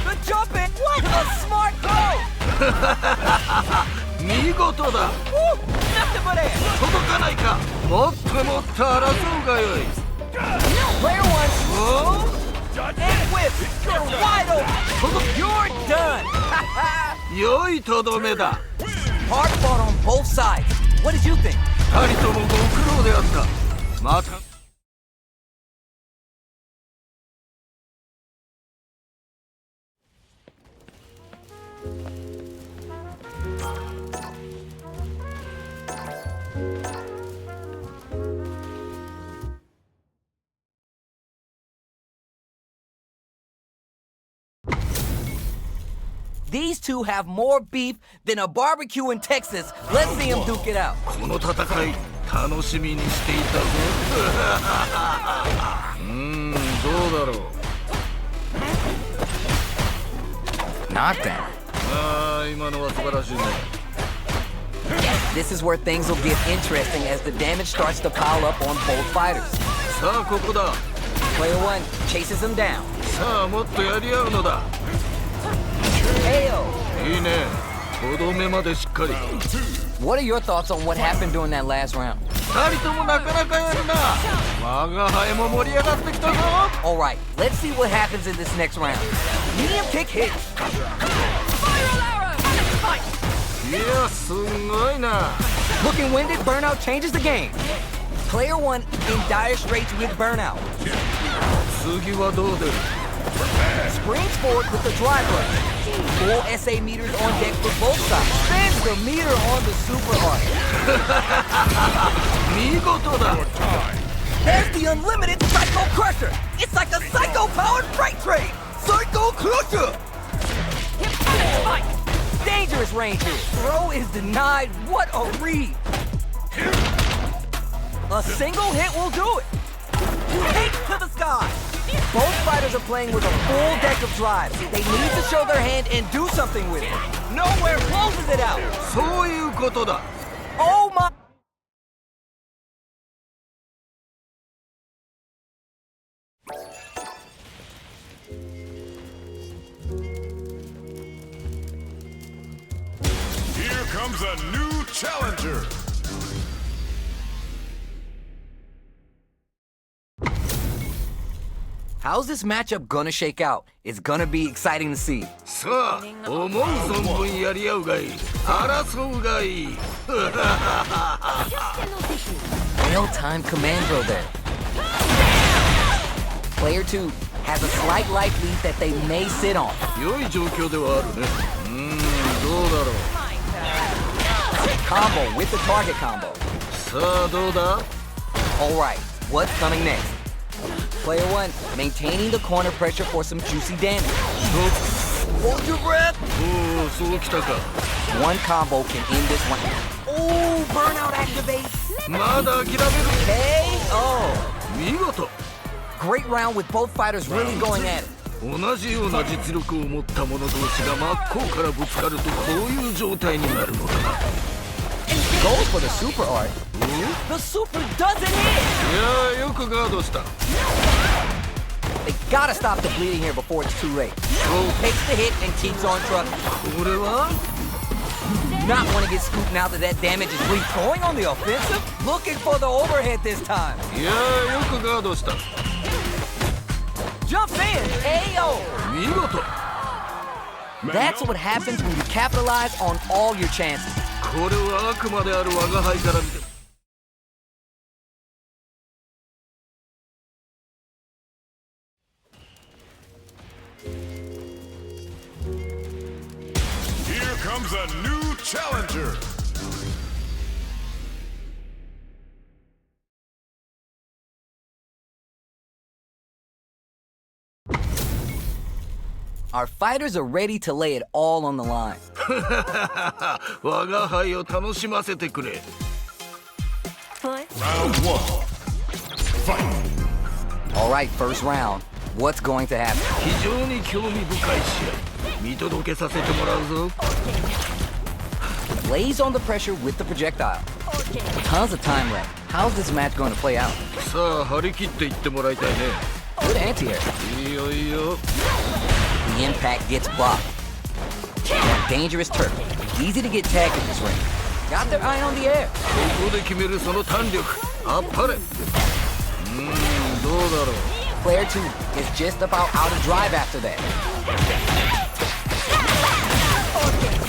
The jump in. What a smart throw. 見事だ Woo, nothing but air. 届かないかもっともっと争うがよい Player one お and whip. They're wide open. You're done. 良いとどめだ Hard fought on both sides. What did you think? 二人ともご苦労であったまた These two have more beef than a barbecue in Texas. Let's see them duke it out. この戦い楽しみにしていたぞどうだろう Knockdown. ああ今のは素晴らしいね This is where things will get interesting as the damage starts to pile up on both fighters. さあここだ Player one chases him down. さあもっとやり合うのだ KO. いいねとどめまでしっかり What are your thoughts on what happened during that last round? 二人ともなかなかやるな我が輩も盛り上がってきたぞ All right, let's see what happens in this next round. Medium kick hits. いやすんごいな Looking winded, Burnout changes the game. Player one in dire straits with Burnout. 次はどう出る Springs forward with the drive rush. Full SA meters on deck for both sides. Spins the meter on the super hard. 見事だ There's the unlimited Psycho Crusher. It's like a psycho-powered freight train. Psycho Crusher. Dangerous range here. Throw is denied. What a read. A single hit will do it. Take to the sky. Both fighters are playing with a full deck of drives. They need to show their hand and do something with it. Nowhere closes it out. そういうことだ Oh my... Here comes a new challenger. How's this matchup gonna shake out? It's gonna be exciting to see. さあ思う存分やり合うがいい争うがいい Real-time command drill there. Player 2 has a slight life lead that they may sit on. 良い状況ではあるねどうだろう Combo with the target combo. さあどうだ Alright, what's coming next? Player 1 maintaining the corner pressure for some juicy damage. Hold your breath. おおそうきたか One combo can end this one. Oh, burnout activate. まだ諦める KO. 見事 Great round with both fighters really going at it. 同じような実力を持った者同士が真っ向からぶつかるとこういう状態になるのだ Goes for the super art. The super doesn't hit. いやーよくガードした They gotta stop the bleeding here before it's too late. Takes the hit and keeps on trucking. これは Not want to get scooped now that that damage is weak. Going on the offensive? Looking for the overhead this time. いやーよくガードした Jumps in. KO. 見事 That's what happens when you capitalize on all your chances. これは悪魔である我が輩から見て Here comes a new challenger. Our fighters are ready to lay it all on the line. 我が輩を楽しませてくれ Put. Round one. Fight. All right, first round. What's going to happen? 非常に興味深い試合見届けさせてもらうぞ Lays on the pressure with the projectile. Tons of time left. How's this match going to play out? さあ張り切っていってもらいたいね。 Good anti-air. いいよいいよ。 The impact gets blocked. Now, dangerous turf. Easy to get tagged in this ring. Got their eye on the air. ここで決めるその弾力。あっぱれ。どうだろう。 Player 2 is just about out of drive after that.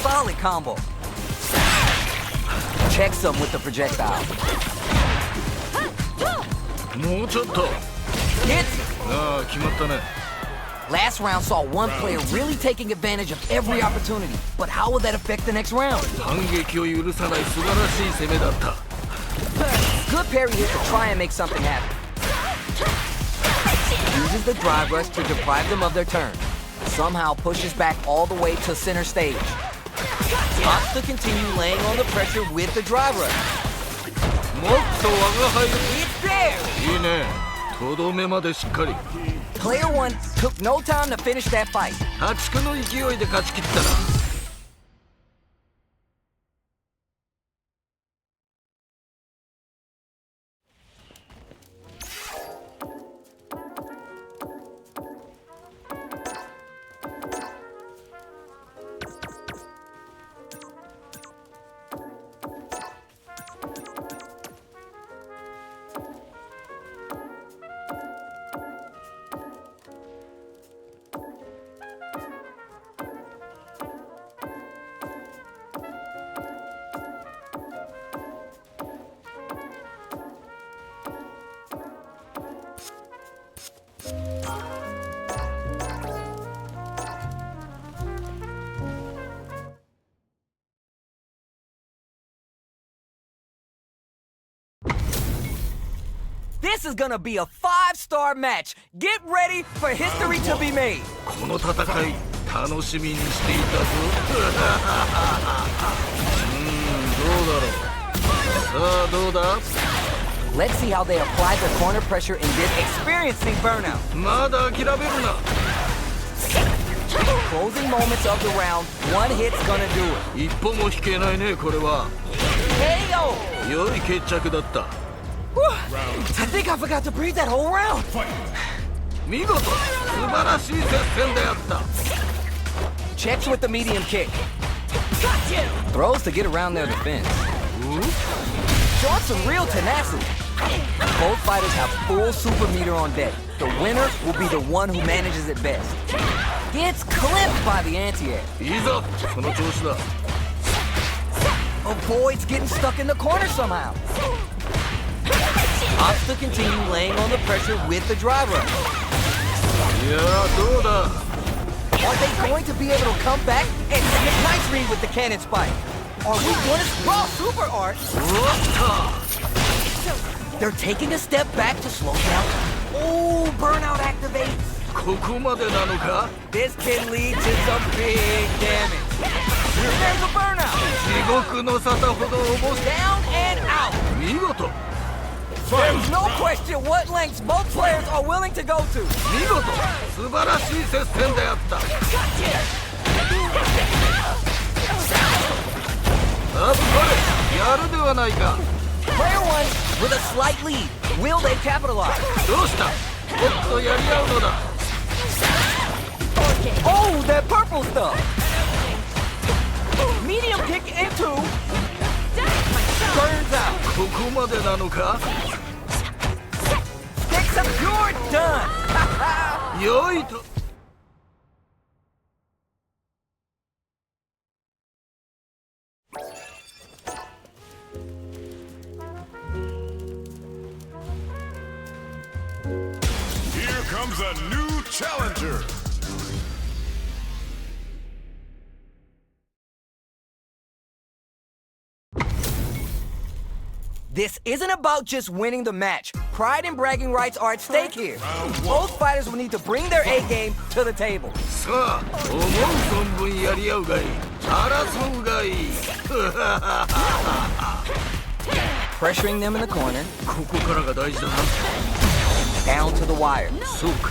Solid combo. Checks him with the projectile. もうちょっと。 Hits. ああ決まったね。 Last round saw one player really taking advantage of every opportunity. But how will that affect the next round? 反撃を許さない素晴らしい攻めだった。 Good parry hit to try and make something happen. Uses the drive rush to deprive them of their turn. Somehow pushes back all the way to center stage. Opts to continue laying on the pressure with the drive rush. もっと輪が入る。 It's there! いいね。とどめまでしっかり。 Player 1 took no time to finish that fight. 破竹の勢いで勝ち切ったな。 This is gonna be a 5-star match. Get ready for history to be made. この戦い楽しみにしていたぞ。どうだろう。さあどうだ。 Let's see how they apply the corner pressure in this experiencing burnout. まだ諦めるな。 Closing moments of the round, one hit's gonna do it. 一歩も引けないねこれは。 KO! 良い決着だった。 Whew. I think I forgot to breathe that whole round. 見事素晴らしい接戦であった。 Checks with the medium kick. Throws to get around their defense. Showing some real tenacity. Both fighters have full super meter on deck. The winner will be the one who manages it best. Gets clipped by the anti-air. いいぞその調子だ。 Avoids getting stuck in the corner somehow. Opts to continue laying on the pressure with the driver. いやどうだ。 Are they going to be able to come back and nice read with the cannon spike? Are we going to raw super art? うわっ They're taking a step back to slow down. Oh, burnout activates. ここまでなのか。 This can lead to some big damage. There's a burnout. 地獄の沙汰ほど重し Down and out. 見事 There's no question what lengths both players are willing to go to. 見事素晴らしい接戦であった。あっぱれやるではないか。 Player 1 with a slight lead. Will they capitalize? どうした。もっとやり合うのだ。 Oh, that purple stuff. Medium kick into. Burns out. ここまでなのか。 Sticks up. You're done. 良いと。 Here comes a new challenger. This isn't about just winning the match. Pride and bragging rights are at stake here. Both fighters will need to bring their A game to the table. さあ思う存分やり合うがいい。争うがいい。 Pressuring them in the corner. ここからが大事だな。 Down to the wire. そうか。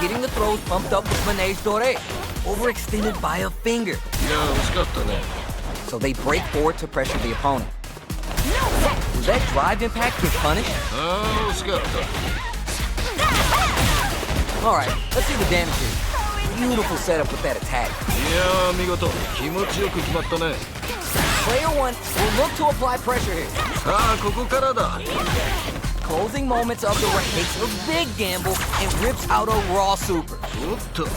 Getting the throws pumped up with Manege Dore. Overextended by a finger. いや惜しかったね。 So they break forward to pressure the opponent. Was that drive impact get punished? ああ惜しかった Alright, let's see the damage here. Beautiful setup with that attack. いやー見事気持ちよく決まったね Player 1 will look to apply pressure here. さあここからだ Closing moments of the race takes a big gamble and rips out a raw super. おっと The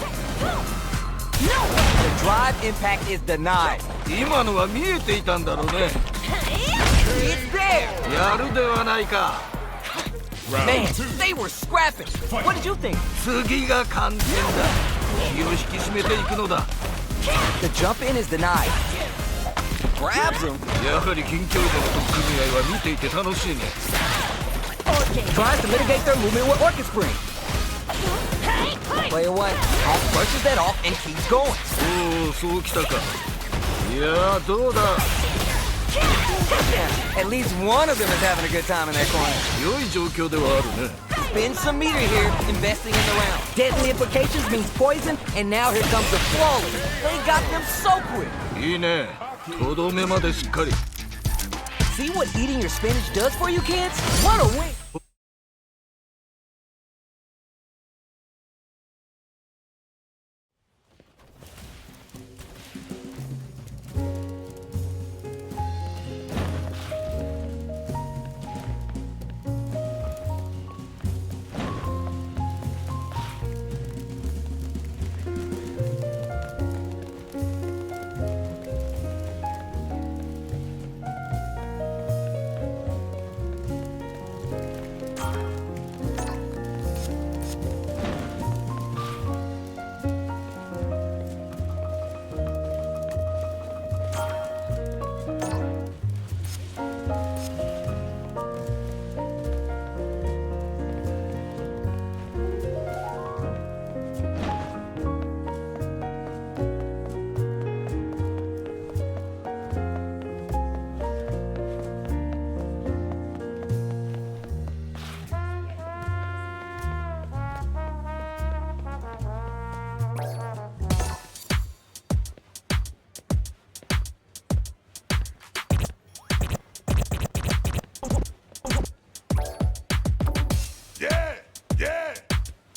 drive impact is denied. 今のは見えていたんだろうね It's there! やるではないか Man, they were scrapping. What did you think? 次が完全だ気を引き締めていくのだ The jump in is denied. Grabs him. やはり近距離での取っ組み合いは見ていて楽しいね Tries to mitigate their movement with Orchid Spring. Player 1 brushes that off and keeps going. おおそうきたかいやーどうだ At least one of them is having a good time in that corner. 良い状況ではあるね Spend some meter here, investing in the round. Deadly implications means poison, and now here comes the flawless. They got them so quick. いいねとどめまでしっかり See what eating your spinach does for you kids? What a win! Yeah, yeah,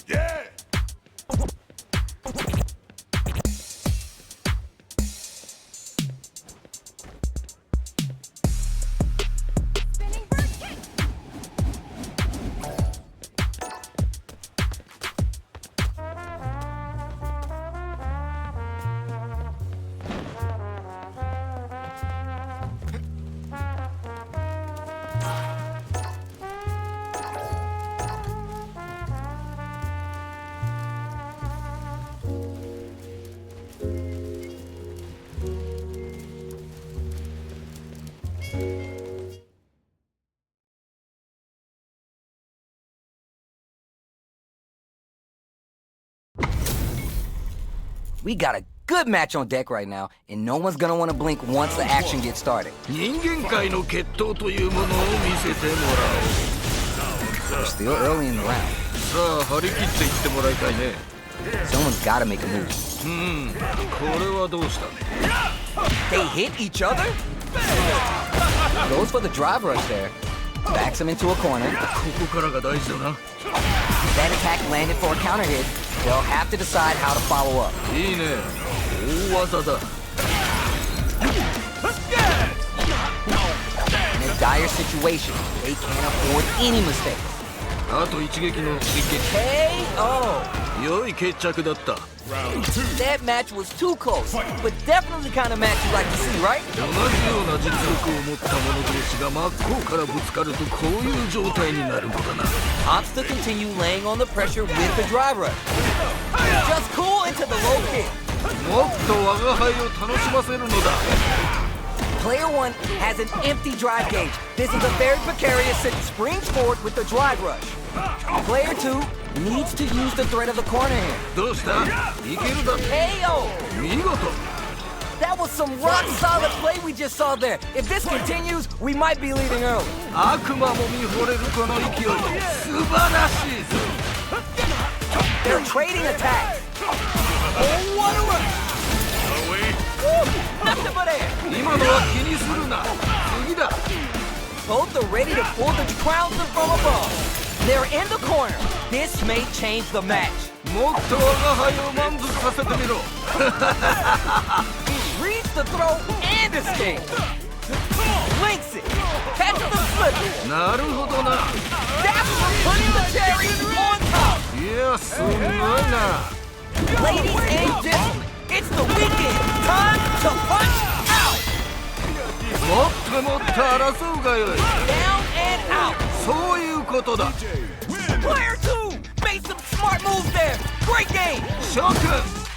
yeah. We got a good match on deck right now, and no one's gonna want to blink once the action gets started. 人間界の決闘というものを見せてもら We're still early in the round. おうさあ張り切っていってもらいたいね Someone's gotta make a move. これはどうした They hit each other? Goes for the drive rush there. Backs him into a corner. ここからが大事だな That attack landed for a counter hit. They'll have to decide how to follow up. いいね大技だ In a dire situation, they can't afford any mistakes. あと一撃の一撃 KO! 良い決着だった Round two. That match was too close, but definitely the kind of match you like to see, right? 同じような実力を持った者同士が真っ向からぶつかるとこういう状態になるのだな Opts to continue laying on the pressure with the drive rush. Just cool into the low kick. もっと我が輩を楽しませるのだ Player 1 has an empty drive gauge. This is a very precarious since springs forward with the drive rush. Player 2 needs to use the threat of the corner here. どうしたいけるだ KO! 見事 That was some rock solid play we just saw there. If this continues, we might be leading early. 悪魔も見惚れるこの勢い素晴らしいぞ They're trading attacks. Oh, what a rush! Woo, nothing but air. 今のは気にするな次だ Both are ready to pull the crowns from above. They're in the corner. This may change the match. もっと我が輩を満足させてみろ Reads the throw and escape. Links it. Catches the slip. なるほどな That's for putting the cherry on top. いやすごいな Ladies and gentlemen, it's the weekend. Time to punch out. もっともっと争うがよい Down and out. そういうことだ Player 2 made some smart moves there. Great game. 諸君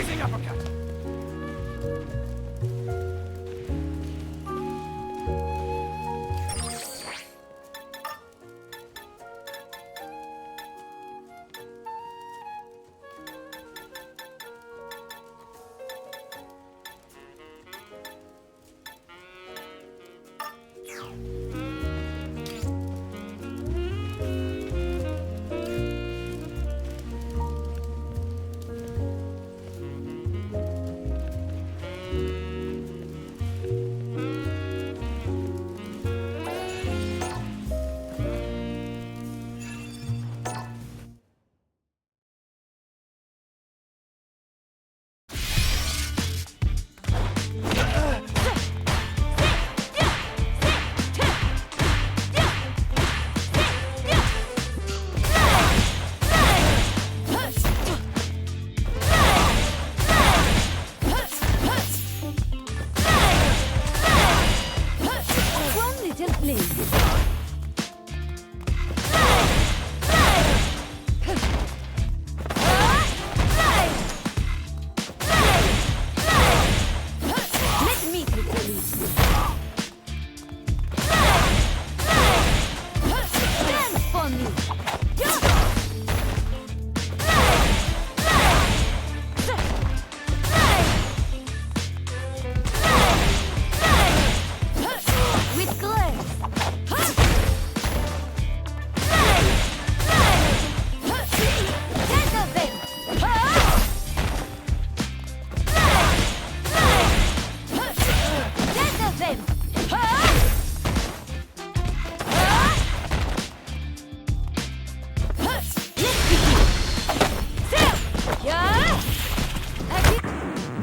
Rising uppercut.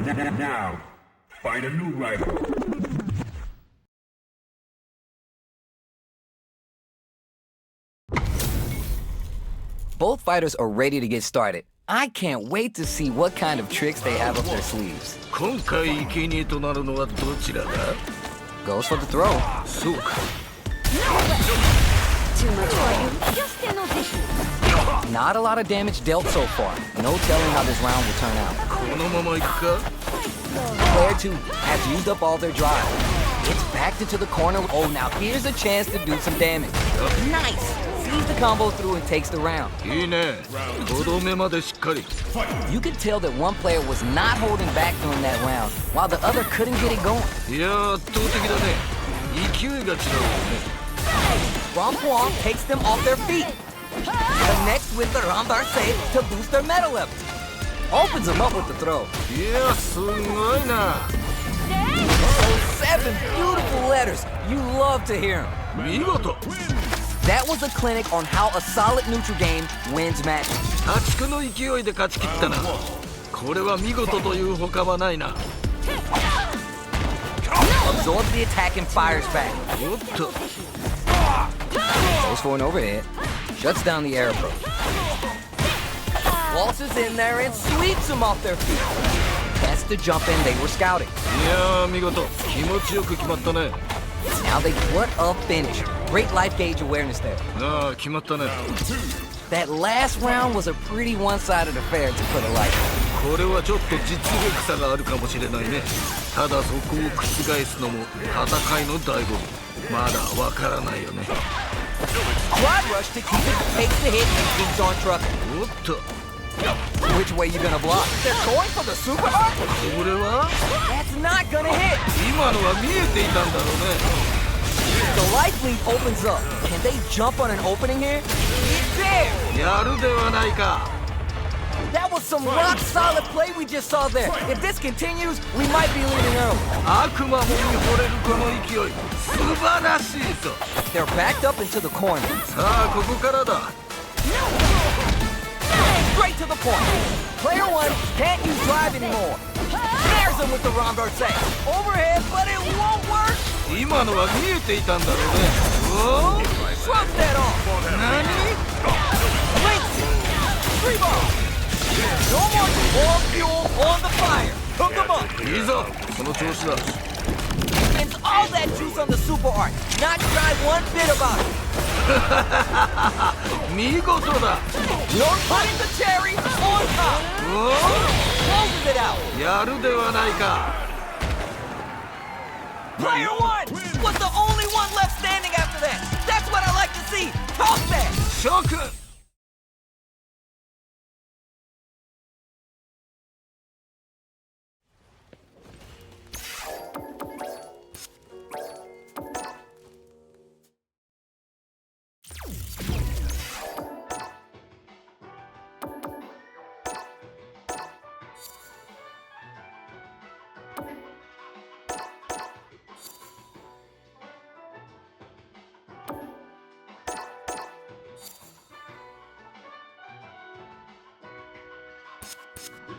Now, find a new rival. Both fighters are ready to get started. I can't wait to see what kind of tricks they have up their sleeves. 今回生贄となるのはどちらだ？ Goes for the throw. そうか。 Too much for you. Just no vision. Not a lot of damage dealt so far. No telling how this round will turn out. このまま行くか？ Player 2 has used up all their drive. It's backed into the corner. Oh, now here's a chance to do some damage. Nice! Sees the combo through and takes the round. いいね。とどめまでしっかり。 You could tell that one player was not holding back during that round, while the other couldn't get it going. いや圧倒的だね。勢いが違うよね。 Rompuan takes them off their feet. Connects with the Rambar save to boost their meta levels. Opens them up with the throw. いやすごいな。 Those 7 beautiful letters. You love to hear them. 見事。 That was a clinic on how a solid neutral game wins matches. 破竹の勢いで勝ち切ったな。これは見事というほかはないな。 Absorbs the attack and fires back. おっと。 Goes for an overhead. Shuts down the air approach. Waltzes in there and sweeps them off their feet. That's the jump in they were scouting. いや見事。気持ちよく決まったね。 Now what a finish. Great life gauge awareness there. ああ決まったね。 That last round was a pretty one-sided affair, to put it lightly. これはちょっと実力差があるかもしれないね。ただそこを覆すのも戦いの醍醐味。まだわからないよね。 Quad rush to keep it, takes the hit, and keeps on trucking. おっと。 Which way you gonna block? They're going for the super arc? これは That's not gonna hit. 今のは見えていたんだろうね。 The life lead opens up. Can they jump on an opening here? It's there. やるではないか。 That was some rock solid play we just saw there. If this continues, we might be leading early. 悪魔も見惚れるこの勢い。素晴らしいぞ。 They're backed up into the corner. さあここからだ。 Straight to the point. Player 1 can't use drive anymore. Snares him with the Rombar say. Overhead, but it won't work. 今のは見えていたんだろうね。おお。 Shrugs that off. 何？ Links it. 3 ball. No more fuel on the fire. Hook them up. いいぞ。その調子だ。 Spends all that juice on the super art. Not shy one bit about it. 見事だ。 You're putting the cherry on top. おお。 Closes it out. やるではないか。 Player 1 was the only one left standing after that. That's what I like to see. Talk that. 諸君。 Round